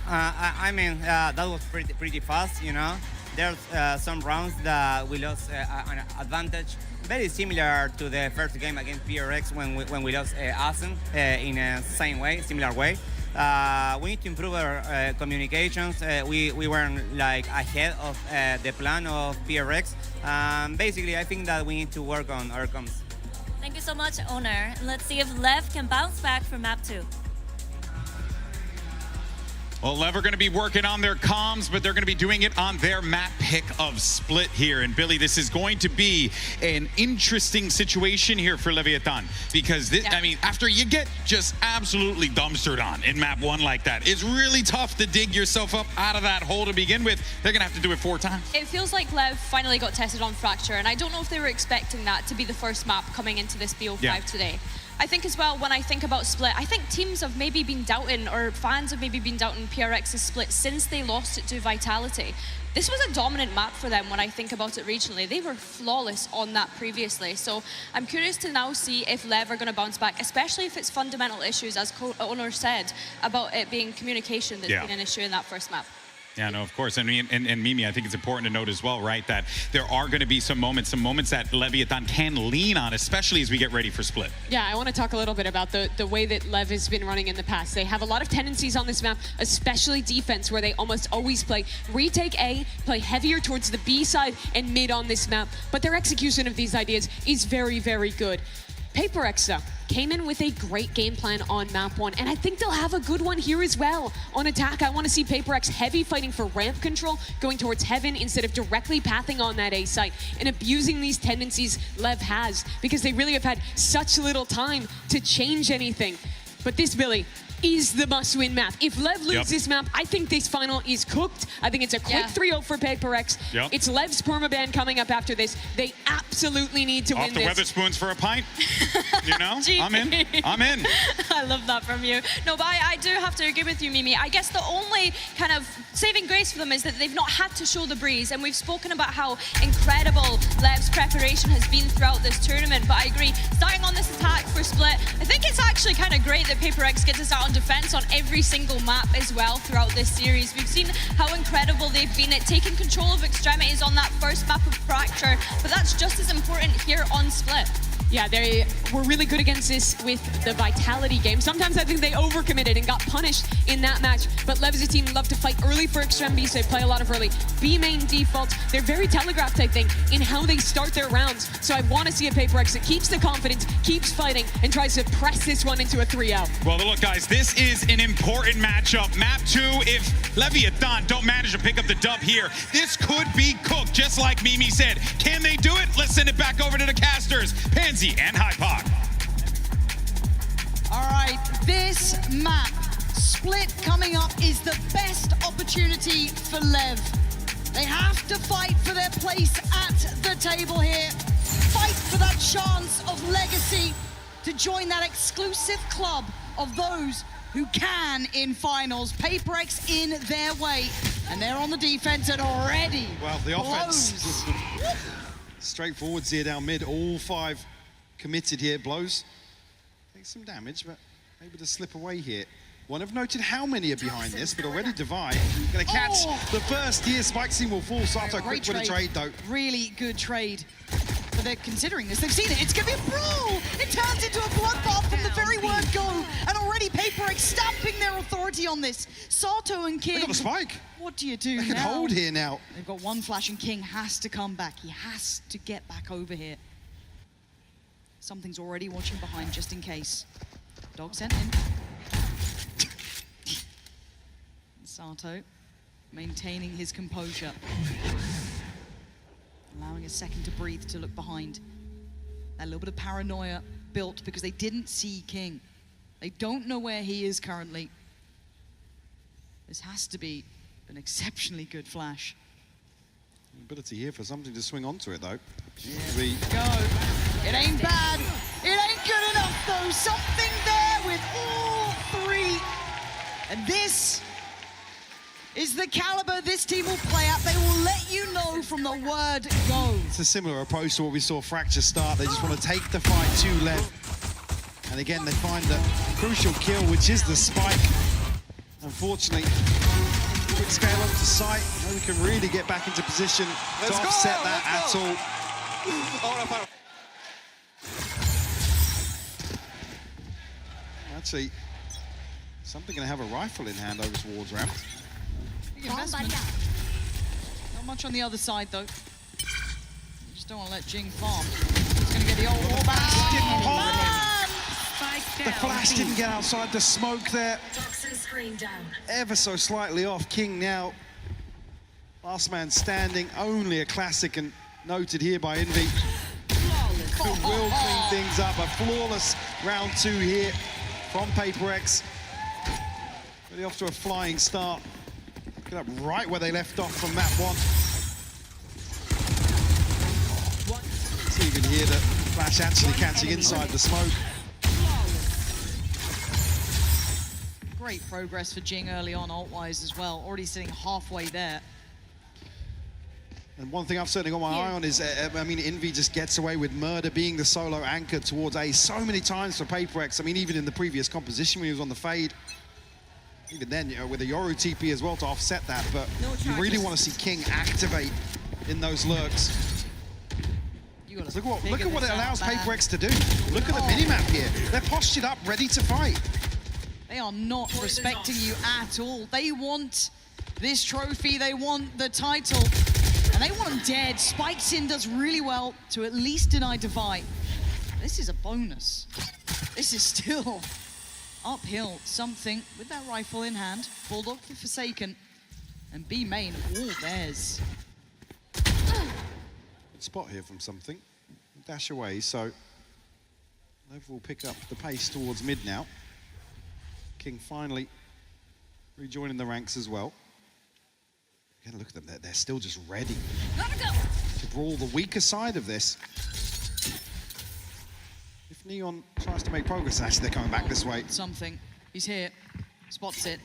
I mean, that was pretty fast, you know. there's some rounds that we lost an advantage, very similar to the first game against PRX when we lost Asen in a similar way. We need to improve our communications. We weren't like ahead of the plan of PRX. Basically, I think that we need to work on our comms. Thank you so much, Owner. Let's see if Lev can bounce back from map 2. Well, Lev are going to be working on their comms, but they're going to be doing it on their map pick of Split here. And Billy, this is going to be an interesting situation here for Leviathan, because this, I mean, after you get just absolutely dumpstered on in map 1 like that, it's really tough to dig yourself up out of that hole to begin with. They're going to have to do it 4 times. It feels like Lev finally got tested on Fracture, and I don't know if they were expecting that to be the first map coming into this BO5 today. I think as well, when I think about Split, I think teams have maybe been doubting, or fans have maybe been doubting PRX's Split since they lost it to Vitality. This was a dominant map for them when I think about it regionally. They were flawless on that previously. So I'm curious to now see if Lev are going to bounce back, especially if it's fundamental issues, as Owner said, about it being communication that's been an issue in that first map. Yeah, no, of course. And Mimi, I think it's important to note as well, right, that there are going to be some moments that Leviathan can lean on, especially as we get ready for Split. Yeah, I want to talk a little bit about the way that Lev has been running in the past. They have a lot of tendencies on this map, especially defense, where they almost always play retake A, play heavier towards the B side and mid on this map. But their execution of these ideas is very, very good. PRX, though, came in with a great game plan on map 1, and I think they'll have a good one here as well. On attack, I want to see PRX heavy fighting for ramp control, going towards heaven instead of directly pathing on that A site, and abusing these tendencies Lev has, because they really have had such little time to change anything. But this, Billy, is the must-win map. If Lev loses this map, I think this final is cooked. I think it's a quick 3-0 for PRX. It's Lev's permaban coming up after this. They absolutely need to win this. Off the Weatherspoons for a pint? You know? I'm in. I'm in. I love that from you. No, but I do have to agree with you, Mimi. I guess the only kind of saving grace for them is that they've not had to show the breeze, and we've spoken about how incredible Lev's preparation has been throughout this tournament, but I agree, starting on this attack for Split, I think it's actually kind of great that PRX gets us out on defense on every single map as well throughout this series. We've seen how incredible they've been at taking control of extremities on that first map of Fracture, but that's just as important here on Split. Yeah, they were really good against this with the Vitality game. Sometimes I think they overcommitted and got punished in that match, but Lev as a team love to fight early for extremities, so they play a lot of early B main defaults. They're very telegraphed, I think, in how they start their rounds, so I want to see a PRX that keeps the confidence, keeps fighting, and tries to press this one into a 3-0. Well, look, guys, this is an important matchup. Map 2, if Leviathan don't manage to pick up the dub here, this could be cooked, just like Mimi said. Can they do it? Let's send it back over to the casters. Pansy and Hypok. All right, this map, Split coming up, is the best opportunity for Lev. They have to fight for their place at the table here. Fight for that chance of legacy to join that exclusive club of those who can in finals. PRX in their way, and they're on the defense and already well, the offense. Straightforward here down mid, all 5 committed here. Blows, take some damage, but able to slip away here. One have noted how many are behind this, but already Divide gonna catch the first here. Spike Scene will fall. Sato quick with a trade though. Really good trade. But they're considering this. They've seen it. It's gonna be a brawl. It turns into a bloodbath from the very word go. And already PRX stamping their authority on this. Sato and King. They got the spike. What do you do now? They can hold here now. They've got one flash and King has to come back. He has to get back over here. Something's already watching behind just in case. Dog sent in. Sato maintaining his composure. Allowing a second to breathe, to look behind. That little bit of paranoia built because they didn't see King. They don't know where he is currently. This has to be an exceptionally good flash. Ability here for something to swing onto it though. Go. It ain't bad. It ain't good enough though. Something there with all 3. And this is the caliber this team will play at. They will let you know from the word go. It's a similar approach to what we saw Fracture start. They just want to take the fight to Lev. And again, they find the crucial kill, which is the spike. Unfortunately, Quick scale onto sight. Now we can really get back into position to offset that at all. Actually, something going to have a rifle in hand over towards ramp. Big investment. Not much on the other side, though. You just don't want to let Jing farm. He's going to get the old wall back. The flash didn't get outside the smoke there. Ever so slightly off. King now. Last man standing. Only a classic and noted here by Envy. Who will clean things up. A flawless round 2 here from PRX. Really off to a flying start. Get up right where they left off from map 1. See even here that Flash actually catching inside the smoke. Great progress for Jing early on, ult-wise as well. Already sitting halfway there. And one thing I've certainly got my eye on is, I mean, Envy just gets away with Murder being the solo anchor towards A so many times for PRX. I mean, even in the previous composition when he was on the fade, even then, you know, with a Yoru TP as well to offset that, but you really want to see King activate in those lurks. Look at what it allows PRX to do. Look at the minimap here. They're postured up, ready to fight. They are not respecting you at all. They want this trophy, they want the title, and they want them dead. Spikesin does really well to at least deny Divide. This is a bonus. This is still uphill. Something with that rifle in hand. Bulldog for Forsaken, and B main all theirs. Good spot here from something. Dash away, so Lev will pick up the pace towards mid now. King finally rejoining the ranks as well. Again, look at them, they're still just ready to brawl the weaker side of this. If Neon tries to make progress, actually they're coming back this way. Something. He's here. Spots it.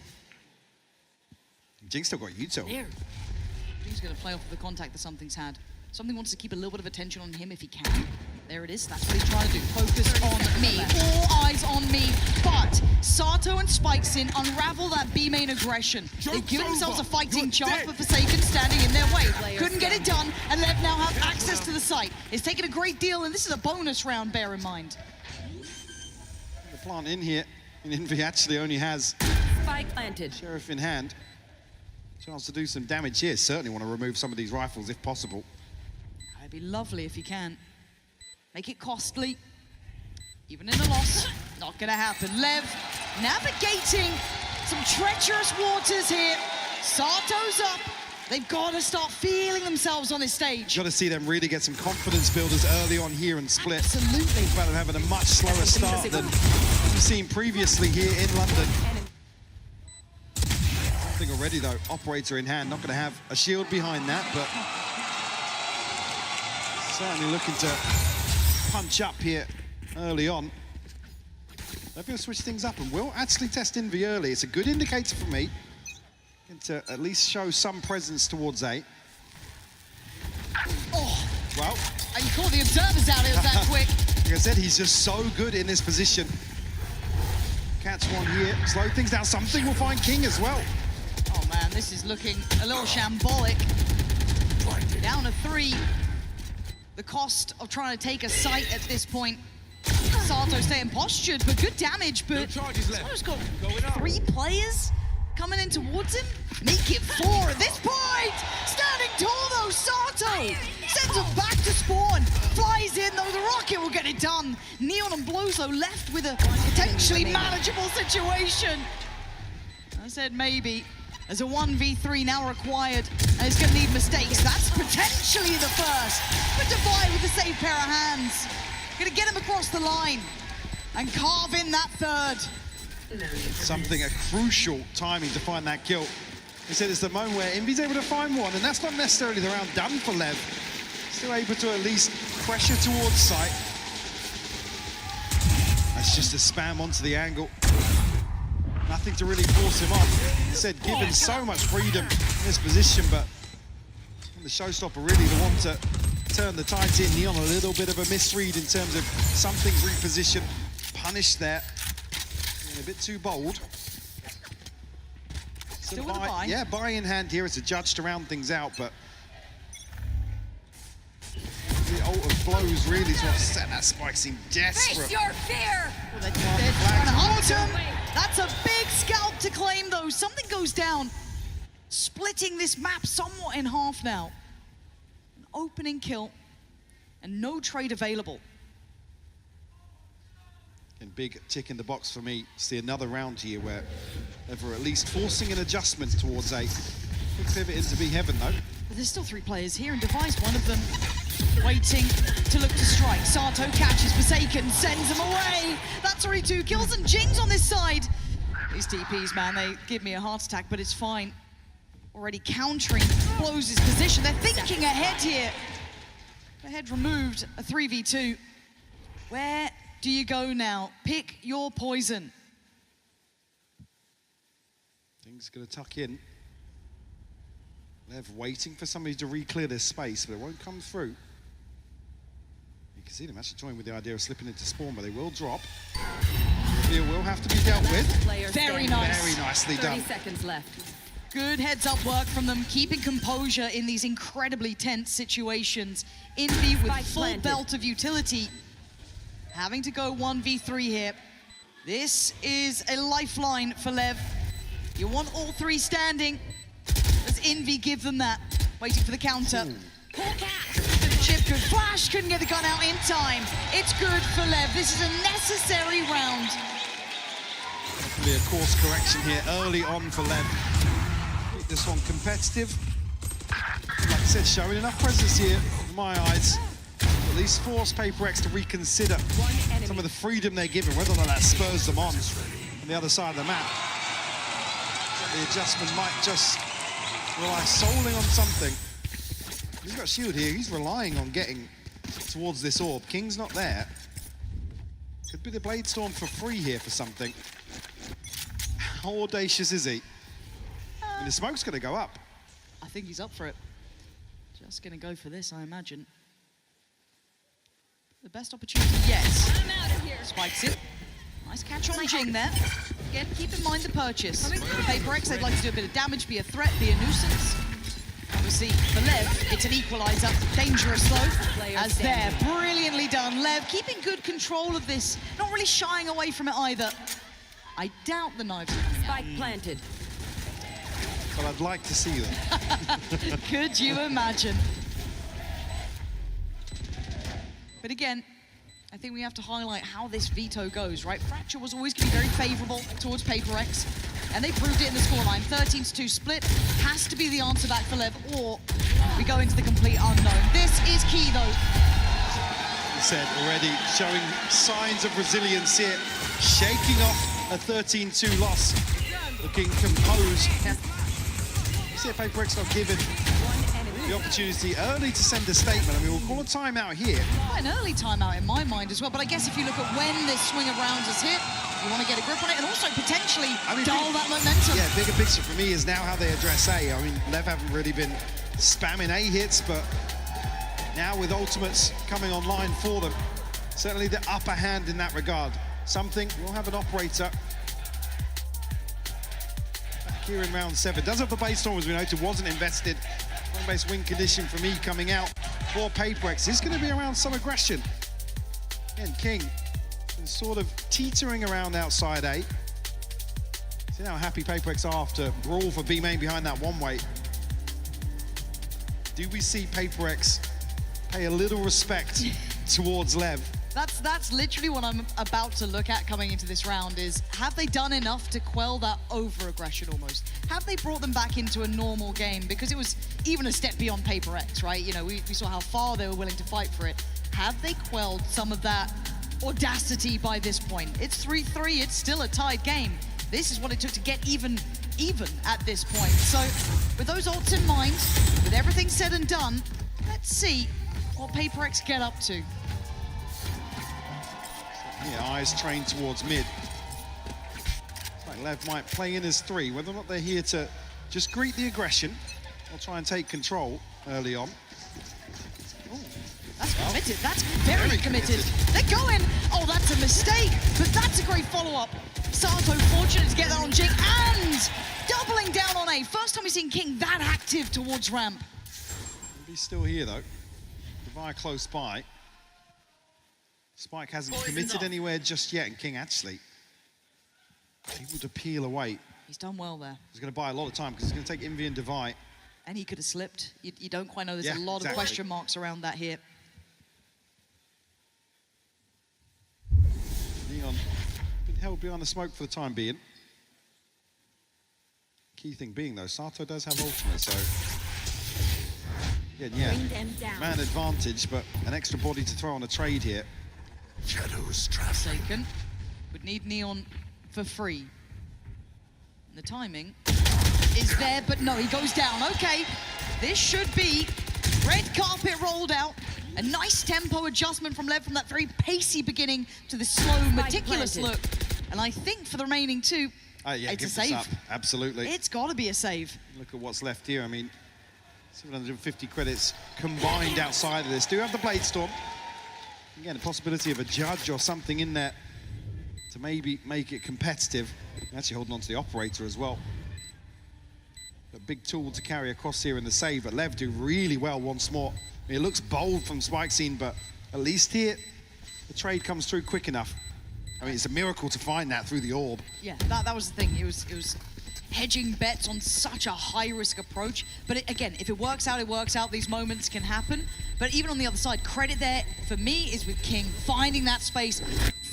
Jing's still got Yuto. Jing's going to play off of the contact that Something's had. Something wants to keep a little bit of attention on him if he can. There it is. That's what he's trying to do. Focus on me. All eyes on me. But Sato and Spikesin unravel that B main aggression. They've given themselves a fighting chance, but Forsaken standing in their way. Couldn't get it done, and Lev now have access to the site. It's taken a great deal, and this is a bonus round, bear in mind. The plant in here, and Envy actually only has Spike planted. Sheriff in hand. Chance to do some damage here. Certainly want to remove some of these rifles if possible. It'd be lovely if you can. Make it costly. Even in a loss, not gonna happen. Lev navigating some treacherous waters here. Sato's up. They've got to start feeling themselves on this stage. Got to see them really get some confidence builders early on here and split. Absolutely. About them having a much slower start than we've seen previously here in London. Something already though, operator in hand, not going to have a shield behind that, but certainly looking to punch up here early on. They'll be able to switch things up and will actually test Envy early. It's a good indicator for me to at least show some presence towards A. Oh, well. And you call the observers out, it was that quick. Like I said, he's just so good in this position. Catch one here, slow things down. Something will find King as well. Oh man, this is looking a little shambolic. Down to 3. The cost of trying to take a site at this point. Sato staying postured, but good damage. But Sato's got 3 players coming in towards him. Make it 4 at this point. Standing tall though, Sato sends him back to spawn. Flies in though, the rocket will get it done. Neon and Blozo left with a potentially manageable situation. I said maybe. As a 1v3 now required, and it's going to need mistakes. That's potentially the first. But Divide with a safe pair of hands. Going to get him across the line and carve in that 3rd. Something, a crucial timing to find that kill. He said it's the moment where Envy's able to find one, and that's not necessarily the round done for Lev. Still able to at least pressure towards sight. That's just a spam onto the angle. Nothing to really force him off. He said given so much freedom in this position, but the showstopper really the one to turn the tides in. Neon a little bit of a misread in terms of Something's reposition. Punished there. Being a bit too bold. Still with a buy. Yeah, buy in hand here as a judge to round things out, but the ult of blows really to offset that spike seemed desperate. Face your fear! Well, they're trying to hunt him. That's a big scalp to claim, though. Something goes down, splitting this map somewhat in half now. An opening kill, and no trade available. And big tick in the box for me. See another round here where they're at least forcing an adjustment towards A. Big pivot into B heaven, though. But there's still 3 players here, and Device, one of them, waiting to look to strike. Sato catches Forsaken, sends him away. That's already 2 kills, and Jing's on this side. These TPs, man, they give me a heart attack, but it's fine. Already countering Blows' position. They're thinking ahead here. The head removed, a 3v2. Where do you go now? Pick your poison. Things gonna tuck in. Lev waiting for somebody to re-clear this space, but it won't come through. You can see them actually toying with the idea of slipping into spawn, but they will drop. It will have to be dealt with. Very nice. Very nicely done. 30 seconds left. Good heads-up work from them, keeping composure in these incredibly tense situations. Envy with full belt of utility. Having to go 1v3 here. This is a lifeline for Lev. You want all 3 standing. Does Envy give them that? Waiting for the counter. The chip could flash, couldn't get the gun out in time. It's good for Lev. This is a necessary round. Definitely a course correction here early on for Lev. Keep this one competitive. Like I said, showing enough presence here, in my eyes. At least force PRX to reconsider some of the freedom they're given, whether or not that spurs them on the other side of the map. The adjustment might just rely solely on something. He's got shield here, he's relying on getting towards this orb. King's not there. Could be the Blade Storm for free here for something. How audacious is he? And the smoke's gonna go up. I think he's up for it. Just gonna go for this, I imagine. The best opportunity yet. I'm out of here. Spikes it. Nice catch on Jing there. Again, keep in mind the purchase. For PRX, they'd like to do a bit of damage, be a threat, be a nuisance. Obviously, for Lev, it's an equalizer. Dangerous though, as there. Brilliantly done. Lev keeping good control of this. Not really shying away from it either. I doubt the knives are coming out. Spike planted. But I'd like to see them. Could you imagine? But again, I think we have to highlight how this veto goes, right? Fracture was always going to be very favorable towards PRX, and they proved it in the scoreline. 13-2 split has to be the answer back for Lev, or we go into the complete unknown. This is key, though. He said already, showing signs of resilience here, shaking off a 13-2 loss, looking composed. You see if PRX not given the opportunity early to send a statement. I mean, we'll call a timeout here. Quite an early timeout in my mind as well, but I guess if you look at when this swing of rounds is hit, you want to get a grip on it and also potentially dull that momentum. Yeah, bigger picture for me is now how they address A. I mean, Lev haven't really been spamming A hits, but now with ultimates coming online for them, certainly the upper hand in that regard. Something, we'll have an operator back here in round 7. Does have the base storm, as we noted, wasn't invested. Base win condition for me coming out for PRX is going to be around some aggression. Again, King is sort of teetering around outside A. See how happy PRX are after brawl for B main behind that one way. Do we see PRX pay a little respect towards Lev? That's literally what I'm about to look at coming into this round is, have they done enough to quell that over-aggression almost? Have they brought them back into a normal game? Because it was even a step beyond PRX, right? You know, we saw how far they were willing to fight for it. Have they quelled some of that audacity by this point? It's 3-3, it's still a tied game. This is what it took to get even at this point. So with those ults in mind, with everything said and done, let's see what PRX get up to. Yeah, eyes trained towards mid. It's like Lev might play in as 3, whether or not they're here to just greet the aggression or try and take control early on. Ooh, that's committed, that's very committed. They're going, oh, that's a mistake, but that's a great follow-up. Sato fortunate to get that on Jing and doubling down on A. First time we've seen King that active towards ramp. He's still here though. Divide close by. Spike hasn't committed anywhere just yet, and King actually able to peel away. He's done well there. He's going to buy a lot of time because it's going to take Envy and Divide. And he could have slipped. You don't quite know. There's Yeah, a lot exactly. of question marks around that here. Neon been held behind the smoke for the time being. Key thing being though, Sato does have ultimate, so again, yeah, Bring them down. man advantage, but an extra body to throw on a trade here. Shadows traveling. Forsaken would need Neon for free. And the timing is there, but no, he goes down. Okay, this should be red carpet rolled out. A nice tempo adjustment from Lev from that very pacey beginning to the slow, meticulous look. And I think for the remaining two, Yeah, it's a give this save. up. Absolutely. It's got to be a save. Look at what's left here. I mean, 750 credits combined outside of this. Do have the Blade Storm. Again, a possibility of a judge or something in there to maybe make it competitive. Actually holding on to the operator as well. A big tool to carry across here in the save, but Lev do really well once more. I mean, it looks bold from Spike Scene, but at least here, the trade comes through quick enough. I mean, it's a miracle to find that through the orb. Yeah, that was the thing. It was hedging bets on such a high-risk approach. But again, if it works out, it works out. These moments can happen. But even on the other side, credit there for me is with King, finding that space,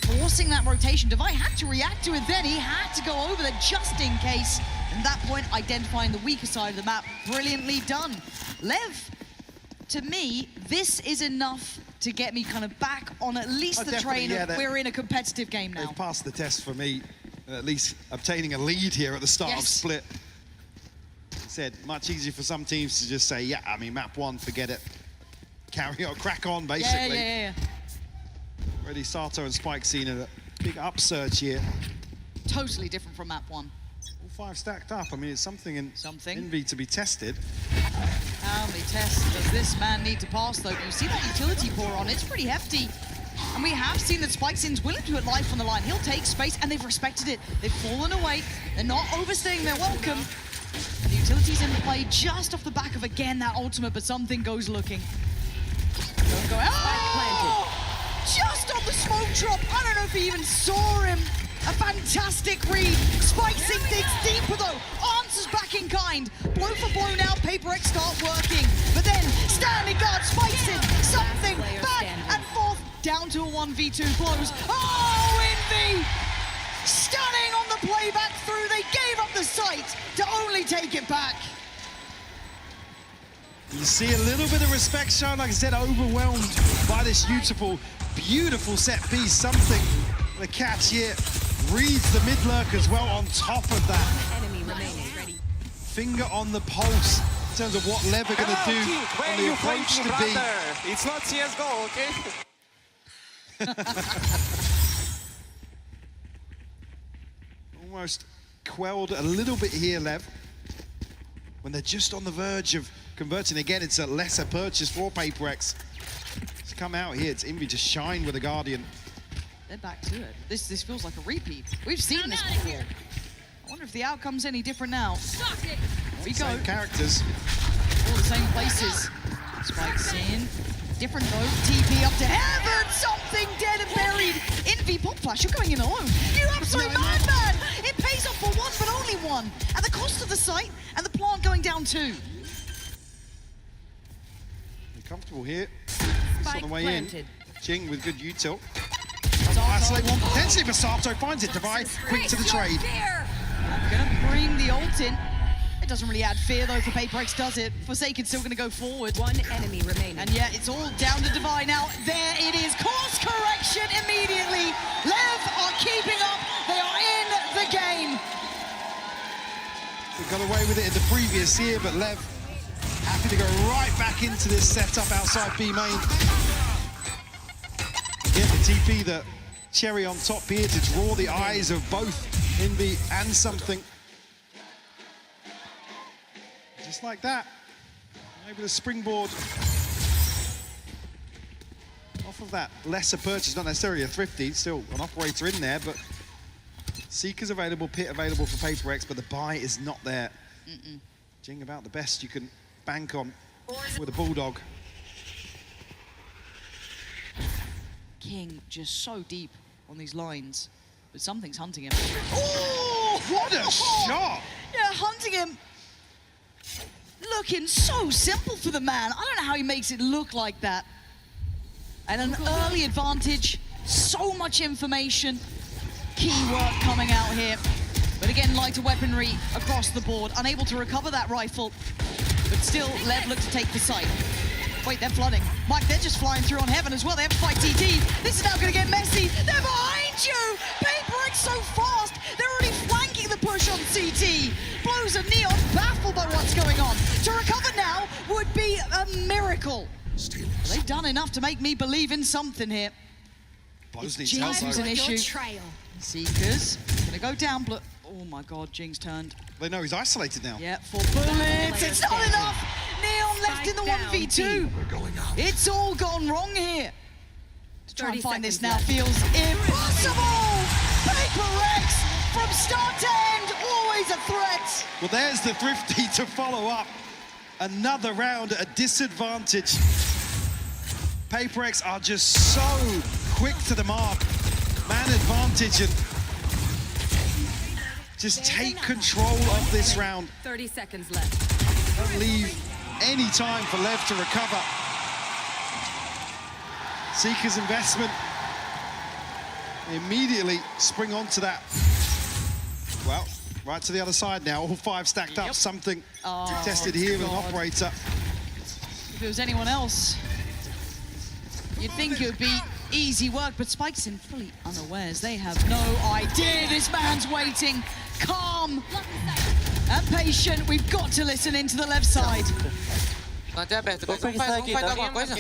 forcing that rotation. Devi had to react to it then. He had to go over there just in case. And at that point, identifying the weaker side of the map, brilliantly done. Lev, to me, this is enough to get me kind of back on at least the train of we're in a competitive game now. They've passed the test for me, at least obtaining a lead here at the start of split. Said, much easier for some teams to just say, yeah, I mean, map one, forget it. Carry on, crack on, basically. Yeah. Already Sato and Spike seen a big upsurge here. Totally different from map one. All five stacked up. I mean, it's something in Envy to be tested. How many tests does this man need to pass, though? You see that utility pour on, it's pretty hefty. And we have seen that Spike Sin's willing to put life on the line. He'll take space, and they've respected it. They've fallen away. They're not overstaying their welcome. And the utility's in play just off the back of, again, that ultimate, but something goes looking. Don't go out. Just on the smoke drop. I don't know if he even saw him. A fantastic read. Spike Sin digs deeper though. Answers back in kind. Blow for blow now. PRX start working. But then standing guard. Spike Sin. Something back and forth. Down to a 1v2 blows. Oh, Envy! Stunning on the playback through. They gave up the sight to only take it back. You see a little bit of respect shown, like I said, overwhelmed by this beautiful set piece. Something the catch here reads the mid lurk as well on top of that. Enemy remaining. Ready. Finger on the pulse in terms of what Lev are going to do on the approach to B. It's not CSGO, okay? Almost quelled a little bit here, Lev. When they're just on the verge of converting again, it's a lesser purchase for PRX. It's come out here, it's Envy to shine with the Guardian. They're back to it. This feels like a repeat. We've seen this before. I wonder if the outcome's any different now. There we go. Same characters. All the same places. Spike's in. Different though. TP up to heaven. Something dead and buried. Envy pop flash. You're going in alone. You absolute madman. It pays off for one, but only one. At the cost of the site and the plant going down too. They're comfortable here. It's on the way in. Jing with good util. Isolate one potentially, but Sato finds it. Divide quick to the trade. Gonna bring the ult in. It doesn't really add fear though for PRX, does it? Forsaken's still gonna go forward. One enemy remaining. And yeah, it's all down to Divide now. There it is. Course correction immediately. Lev are keeping up. They are in the game. We got away with it in the previous year, but Lev happy to go right back into this setup outside B main. Get the TP, the cherry on top here to draw the eyes of both Envy and Something. Just like that. Maybe the springboard off of that lesser purchase, not necessarily a thrifty, still an operator in there, but Seeker's available, Pit available for PaperX, but the buy is not there. Jing about the best you can bank on with a Bulldog. King just so deep on these lines, but something's hunting him. Oh, what a shot! Yeah, hunting him. Looking so simple for the man. I don't know how he makes it look like that. And an early advantage, so much information. Key work coming out here. But again, lighter weaponry across the board. Unable to recover that rifle. But still, Lev look to take the site. Wait, they're flooding. Mike, they're just flying through on Heaven as well. They have to fight TT. This is now going to get messy. They're behind you! PaperX so fast. They're already flanking the push on CT. Blows of Neon, baffled by what's going on. To recover now would be a miracle. They've done enough to make me believe in something here. Blows needs Jinx help, was though. an issue. Seekers gonna go down. Oh my God, Jing's turned. They know he's isolated now. Yeah, 4 bullets. It's not enough. Neon left in the 1v2. It's all gone wrong here. To try and find this now feels impossible. PaperX from start to end, always a threat. Well, there's the Thrifty to follow up. Another round at a disadvantage. PaperX are just so quick to the mark. Man advantage and just take control of this round. 30 seconds left. Don't leave any time for Lev to recover. Seeker's investment immediately spring onto that. Well, right to the other side now, all 5 stacked up. Something tested here with an operator. If it was anyone else, you'd think it would be easy work, but Spike's in fully unawares. They have no idea. This man's waiting, calm and patient. We've got to listen into the left side. Até aberto. Vamos fazer alguma coisa?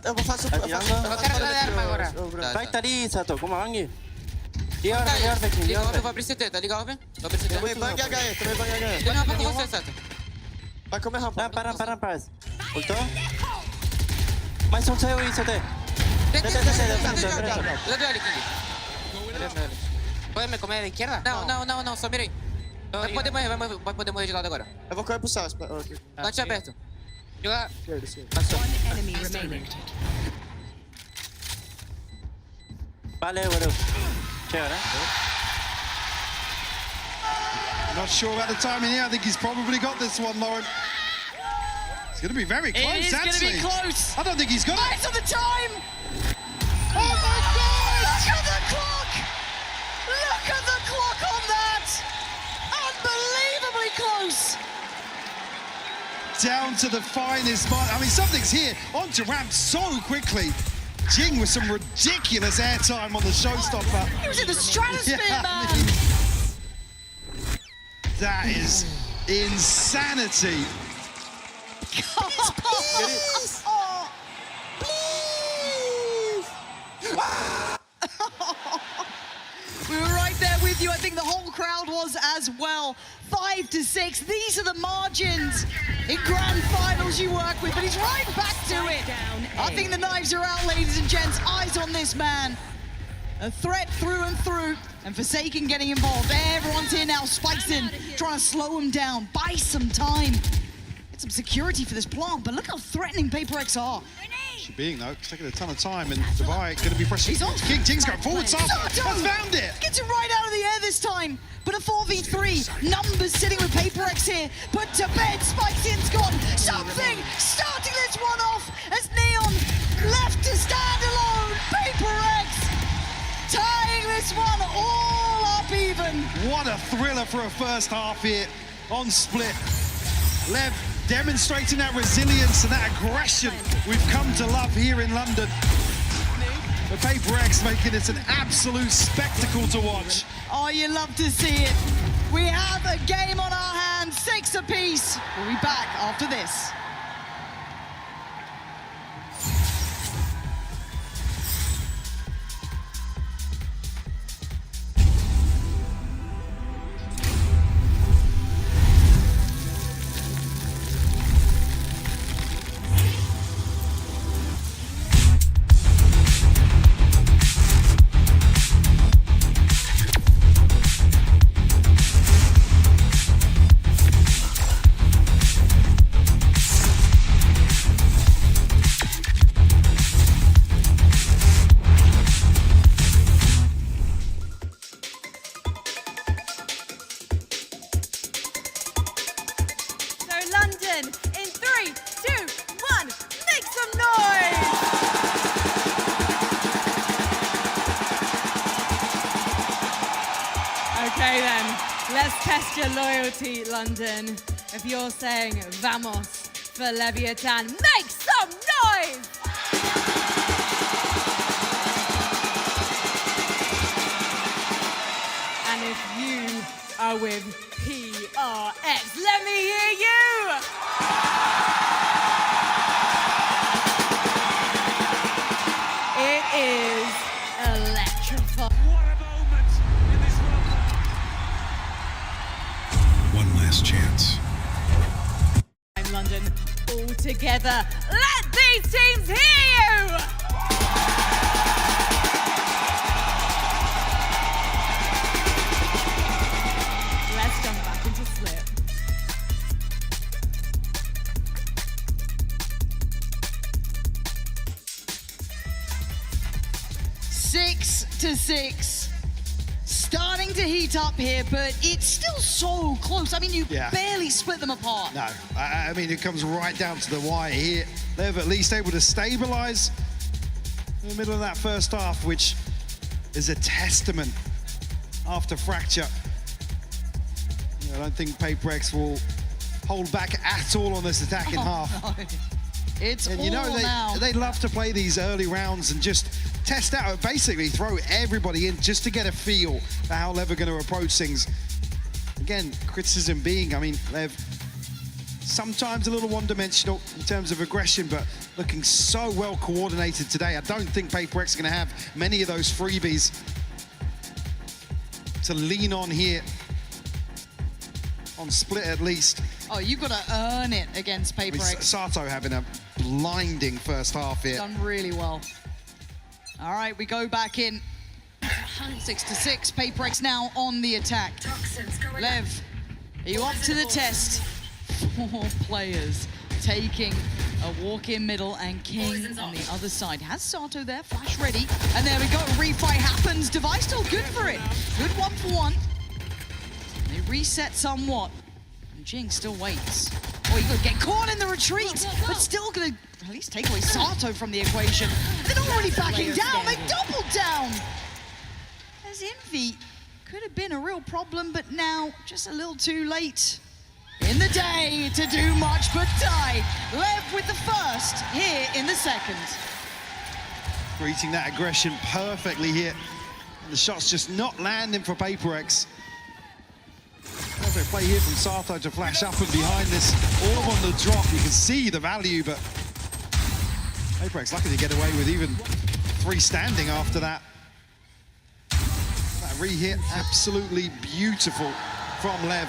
Eu vou fazer o... Eu quero fazer arma agora. Vai que tá ali, Sato. Como vangue? Liga a Orbe aqui. Liga a Orbe. Eu vou abrir CT, tá? Liga a Orbe. Vou abrir CT. Também vai HE, também vai HE. Tem rampa com você, Sato. Vai comer rampa. Para. Ultou? Mais um saiu aí, CT. Deu ele, King. Pode me comer da esquerda? Não, só mira aí. Vai poder morrer de lado agora. Eu vou correr pro Sas. Late aberto. Joga. One enemy remaining. Valeu. Not sure about the timing here. I think he's probably got this one, Lauren. It's going to be very close, It is going to be close. I don't think he's got it. Eyes on the time. Oh my God! Look at the clock! Look at the clock on that! Unbelievably close! Down to the finest mark. I mean, something's here. Onto ramp so quickly. Jing with some ridiculous airtime on the showstopper. He was in the stratosphere, man! I mean, that is insanity. Please! We were right there with you. I think the whole crowd was as well. 5-6. These are the margins in grand finals you work with, but he's right back to it. I think the knives are out, ladies and gents. Eyes on this man. A threat through and through. And Forsaken getting involved. Everyone's here now. Spike's in, trying to slow him down. Buy some time. Get some security for this plant, but look how threatening PaperX are. Should being though, it's taking a ton of time, and Dubai going to be pressing. He's on. King Jing's going forward, so Sato! has found it. Gets it right out of the air this time. But a 4v3. Numbers sitting with PaperX here. Put to bed. Spike's in's gone. Something starting this one off as Neon left to stand alone. PaperX tying this one all up even. What a thriller for a first half here on Split. Lev demonstrating that resilience and that aggression we've come to love here in London. But PaperX making it an absolute spectacle to watch. Oh, you love to see it. We have a game on our hands, 6 apiece. We'll be back after this. Okay then, let's test your loyalty, London. If you're saying vamos for Leviathan, make some noise! And if you are with PRX, let me hear you! It is electrifying. One last chance. I'm London, all together. Let these teams hear you! Let's jump back into Split. Six to six. Starting to heat up here, but it's still so close. I mean, you barely split them apart. No, I mean, it comes right down to the wire here. They're at least able to stabilize in the middle of that first half, which is a testament after Fracture. I don't think PRX will hold back at all on this attacking half. No. It's and all you know, now. they love to play these early rounds and just test out, basically throw everybody in just to get a feel for how Lev are going to approach things. Again, criticism being, I mean, Lev sometimes a little one-dimensional in terms of aggression, but looking so well coordinated today. I don't think PRX are going to have many of those freebies to lean on here. On Split at least. Oh, you've got to earn it against PRX. I mean, Sato having a blinding first half here. Done really well. All right, we go back in. 6 to 6. PRX now on the attack. Lev, are you up to the test? 4 players taking a walk-in middle and King on the other side. Has Sato there, flash ready. And there we go, refight happens. Device still good for it. Good 1-for-1. They reset somewhat. And Jing still waits. Oh, you gotta get caught in the retreat, but still gonna at least take away Sato from the equation. They're not really backing down, they doubled down. As Envy could have been a real problem, but now just a little too late in the day to do much but die. Lev with the first here in the second. Greeting that aggression perfectly here. And the shot's just not landing for PRX. Perfect play here from Sato to flash up and behind this. All on the drop, you can see the value, but PRX lucky to get away with even 3 standing after that. That re-hit, absolutely beautiful from Lev.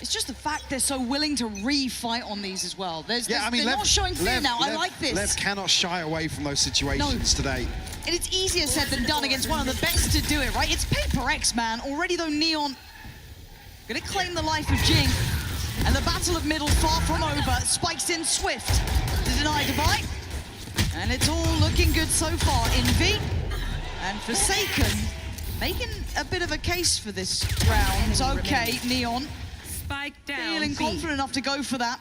It's just the fact they're so willing to re-fight on these as well. They're Lev, not showing fear now. I like this. Lev cannot shy away from those situations today. And it's easier said than done against one of the best to do it, right? It's PRX, man. Already though, Neon gonna claim the life of Jing. And the battle of middle far from over. Spikes in swift to deny Divide. And it's all looking good so far. Envy and Forsaken making a bit of a case for this round. Okay, Neon. Spike down. Feeling confident enough to go for that.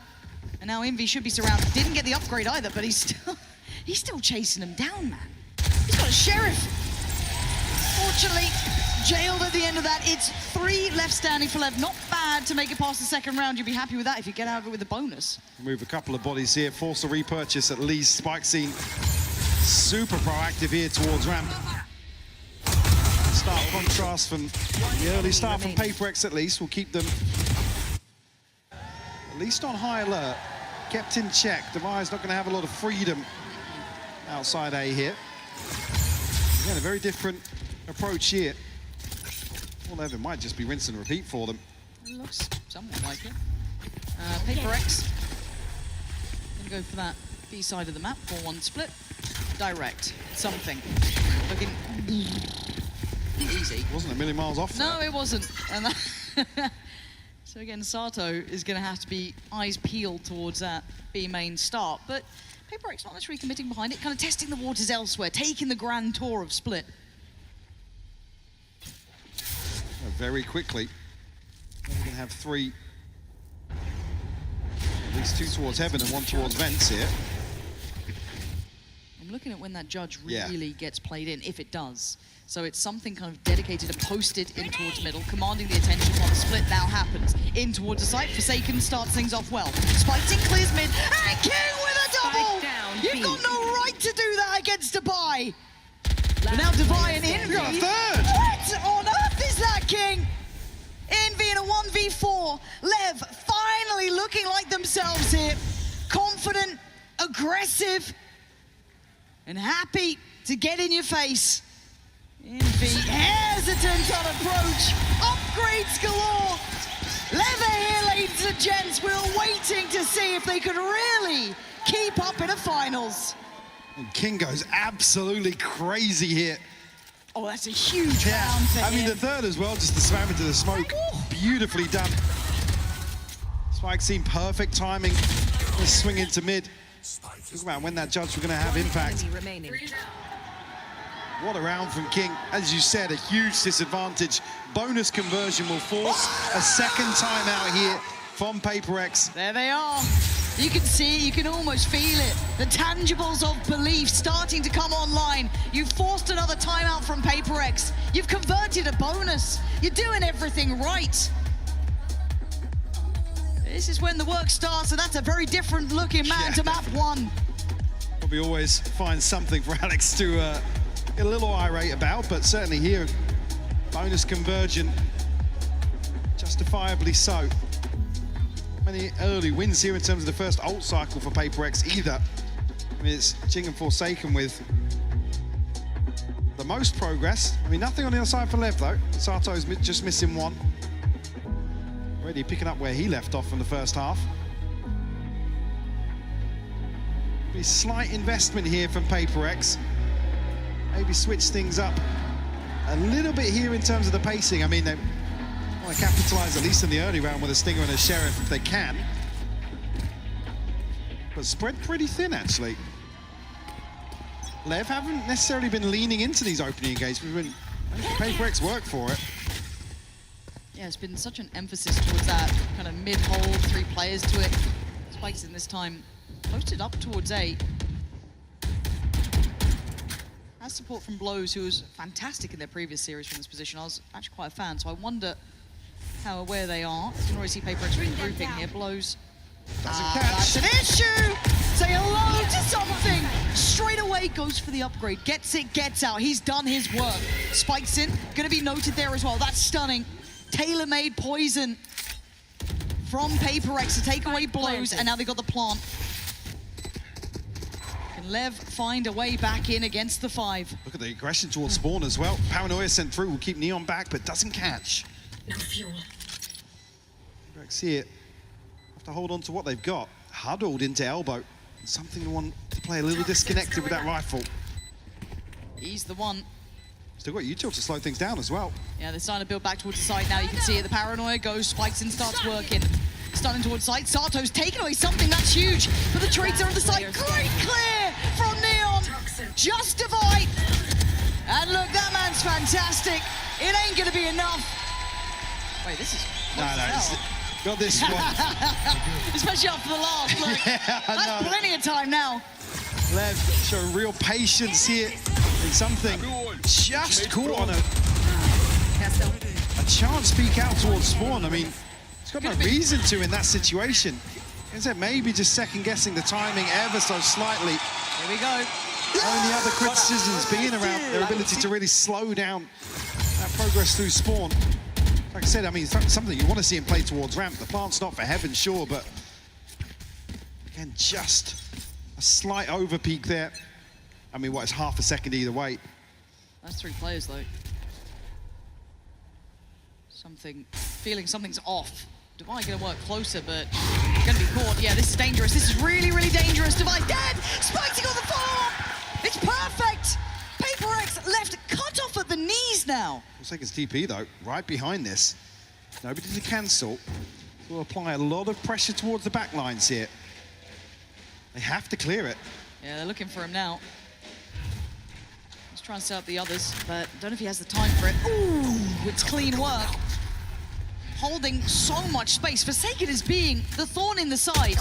And now Envy should be surrounded. Didn't get the upgrade either, but he's still chasing him down, man. He's got a Sheriff. Fortunately, jailed at the end of that. It's 3 left standing for Lev. Not bad to make it past the second round. You'd be happy with that if you get out of it with a bonus. Move a couple of bodies here, force a repurchase at least. Spike scene super proactive here towards ramp. Start contrast from the early start from PRX at least will keep them at least on high alert. Kept in check. Devi's not going to have a lot of freedom outside A here. Again, a very different approach here. Well, it might just be rinse and repeat for them. It looks somewhat like it. PRX gonna go for that B side of the map, 4-1 split. Direct, something. Looking easy. Wasn't a million miles off. No, it wasn't. And that so again, Sato is gonna have to be eyes peeled towards that B main start, but PRX not necessarily committing behind it, kind of testing the waters elsewhere, taking the grand tour of Split. Very quickly. We're going to have 3, at least 2 towards Heaven and 1 towards Vents here. I'm looking at when that judge really gets played in, if it does. So it's something kind of dedicated and posted in towards middle, commanding the attention while the split now happens. In towards the site, Forsaken starts things off well. Spikes in, clears mid, and King with a double! You've got no right to do that against a buy! But now Divine and Envy. What on earth is that, King? Envy in a 1v4. Lev finally looking like themselves here. Confident, aggressive, and happy to get in your face. Envy hesitant on approach. Upgrades galore. Lev here, ladies and gents. We're waiting to see if they could really keep up in the finals. And King goes absolutely crazy here. Oh, that's a huge round for him. I mean, the third as well, just to slam into the smoke. Beautifully done. Spike seemed perfect timing. Just swing into mid. Talk about when that judge was going to have impact. What a round from King. As you said, a huge disadvantage. Bonus conversion will force a second timeout here from PRX. There they are. You can see it, you can almost feel it. The tangibles of belief starting to come online. You've forced another timeout from PRX. You've converted a bonus. You're doing everything right. This is when the work starts, and that's a very different looking man to map one. Probably always find something for Alex to get a little irate about, but certainly here, bonus conversion, justifiably so. Many early wins here in terms of the first ult cycle for PRX either. I mean, it's Jing and Forsaken with the most progress. I mean, nothing on the other side for Lev though. Sato's just missing one. Already picking up where he left off from the first half. Be slight investment here from PRX. Maybe switch things up a little bit here in terms of the pacing. I mean, they want to capitalize at least in the early round with a Stinger and a Sheriff if they can. But spread pretty thin, actually. Lev haven't necessarily been leaning into these opening engagements. We've been making PRX work for it. Yeah, it's been such an emphasis towards that kind of mid-hold, 3 players to it. Spikes in this time posted up towards A. Has support from Blows, who was fantastic in their previous series from this position. I was actually quite a fan, so I wonder how aware they are. You can already see PRX regrouping here. Blows doesn't catch. That's an issue! Say hello to something! Straight away goes for the upgrade. Gets it, gets out. He's done his work. Spikes in, gonna be noted there as well. That's stunning. Tailor-made poison from PRX to take away Blows, and now they got the plant. Can Lev find a way back in against the 5? Look at the aggression towards spawn as well. Paranoia sent through, will keep Neon back, but doesn't catch. No fuel. PRX here have to hold on to what they've got. Huddled into elbow. Something to want to play a little disconnected with that rifle. He's the one. Still got util to slow things down as well. Yeah, they're starting to build back towards the side now. You can see it. The paranoia goes, Spikes in, starts working. Starting towards side. Sato's taking away something that's huge. But the traitor on the side. Great clear from Neon. Justify. And look, that man's fantastic. It ain't gonna be enough. Wait, this is... No, got this one. Especially after the last. Look, that's plenty of time now. Lev showing real patience here. And something just caught on a chance peek out towards spawn. I mean, it's got no reason to in that situation. Is it maybe just second guessing the timing ever so slightly? Here we go. Only other criticisms being around their ability to really slow down that progress through spawn. Like I said, I mean, it's something you want to see him play towards ramp. The plant's not for heaven, sure, but again, just a slight over peak there. I mean, what, it's half a second either way. That's 3 players, though. Feeling something's off. Divine gonna work closer, but gonna be caught. Yeah, this is dangerous. This is really, really dangerous. Divine dead! Spikes got the follow-up! It's perfect! PRX left cut off at the knees now. Forsaken's TP, though, right behind this. Nobody to cancel. Will apply a lot of pressure towards the back lines here. They have to clear it. Yeah, they're looking for him now. Let's try and set up the others, but don't know if he has the time for it. Ooh, it's clean work. Holding so much space. Forsaken is being the thorn in the side.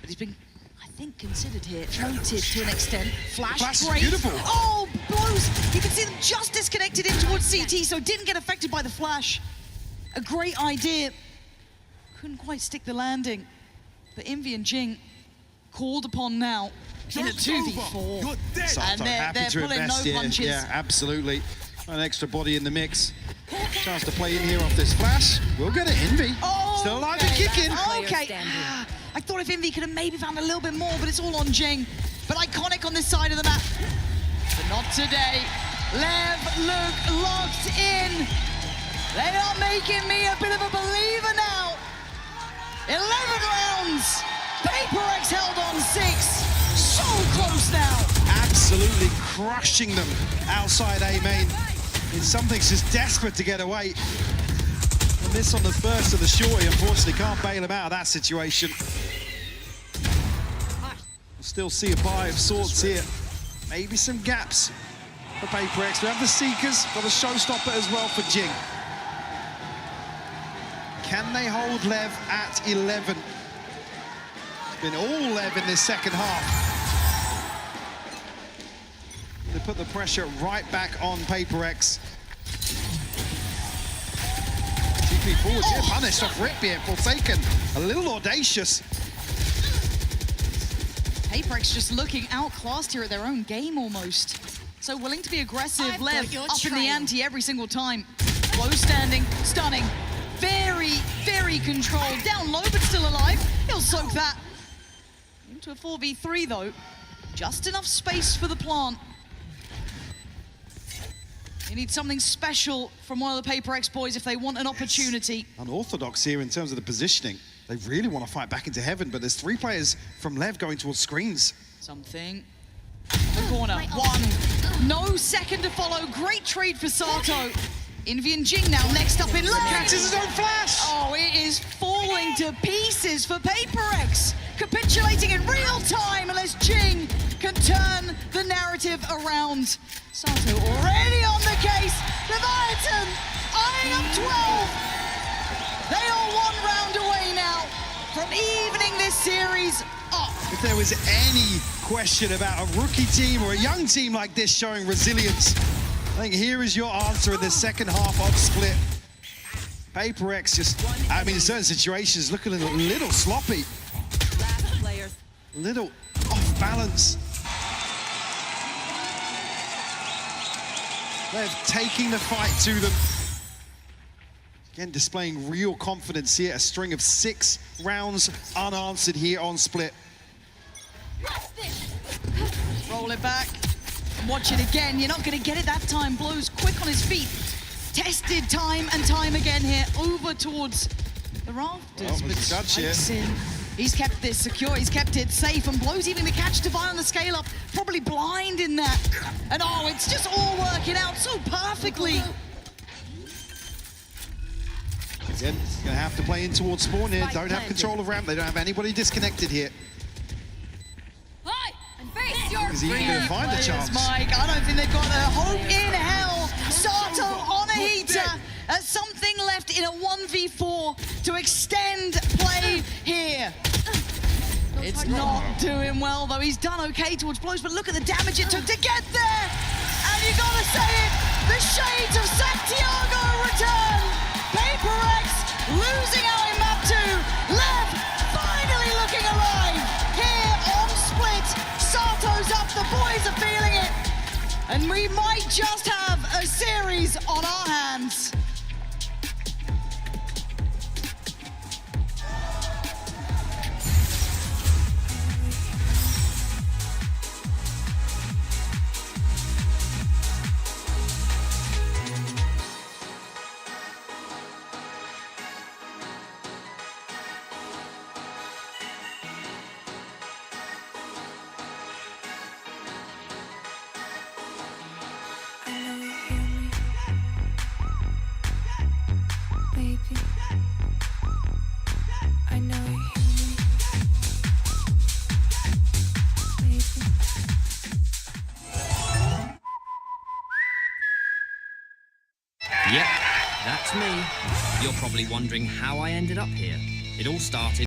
But he's been, I think, considered here. Floated to an extent. Flash is great. beautiful. Oh, blows. You can see them just disconnected in towards CT, so didn't get affected by the flash. A great idea. Couldn't quite stick the landing. But Envy and Jing called upon now in a 2v4. And they're pulling no punches. Yeah, absolutely. An extra body in the mix. Chance to play in here off this flash. We'll get it, Envy. Oh, still alive and kicking. Okay. I thought if Envy could have maybe found a little bit more, but it's all on Jing. But iconic on this side of the map. But not today. Lev look locked in. They are making me a bit of a believer now. 11 rounds. PRX held on 6. So close now. Absolutely crushing them outside A main. Something's just desperate to get away. And this on the first of the shorty, unfortunately, can't bail him out of that situation. We'll still see a buy of sorts here. Maybe some gaps for PRX. We have the Seekers, got a showstopper as well for Jing. Can they hold Lev at 11? It's been all Lev in this second half. They put the pressure right back on PRX. TP forward, yeah, punished off rip here, Forsaken. A little audacious. PRX just looking outclassed here at their own game almost. So willing to be aggressive. Lev up in the ante every single time. Low standing, stunning. Very, very controlled. Down low, but still alive. He'll soak that. Into a 4v3 though. Just enough space for the plant. You need something special from one of the PRX boys if they want an opportunity. Unorthodox here in terms of the positioning. They really want to fight back into heaven, but there's 3 players from Lev going towards screens. Something. The corner. 1. No second to follow. Great trade for Sato. Envy and Jing now next up in lane. Catches his own flash! Oh, it is falling to pieces for PRX. Capitulating in real time unless Jing can turn the narrative around. Sato already on the case. Leviathan eyeing up 12. They are 1 round away now from evening this series up. If there was any question about a rookie team or a young team like this showing resilience, I think here is your answer in the second half of Split. PRX just, I mean, in certain situations, looking a little sloppy. A little off balance. They're taking the fight to them. Again, displaying real confidence here. A string of 6 rounds unanswered here on Split. Roll it back. Watch it again. You're not going to get it that time. Blows quick on his feet. Tested time and time again here. Over towards the rafters. But strikes in. He's kept this secure. He's kept it safe. And Blows even the catch Divine on the scale up. Probably blind in that. And oh, it's just all working out so perfectly. Again, going to have to play in towards spawn here. Don't have control of ramp. They don't have anybody disconnected here. Is he even going to find a chance? Mike, I don't think they've got a hope in hell. Sato on a heater. Something left in a 1v4 to extend play here. It's not doing well though. He's done okay towards Blows, but look at the damage it took to get there. And you gotta say it, the shades of Santiago return. PRX losing out in map 2. Lev finally looking alive here on Split. Sato's up, the boys are feeling it. And we might just have a series on our hands. Yep, that's me. You're probably wondering how I ended up here. It all started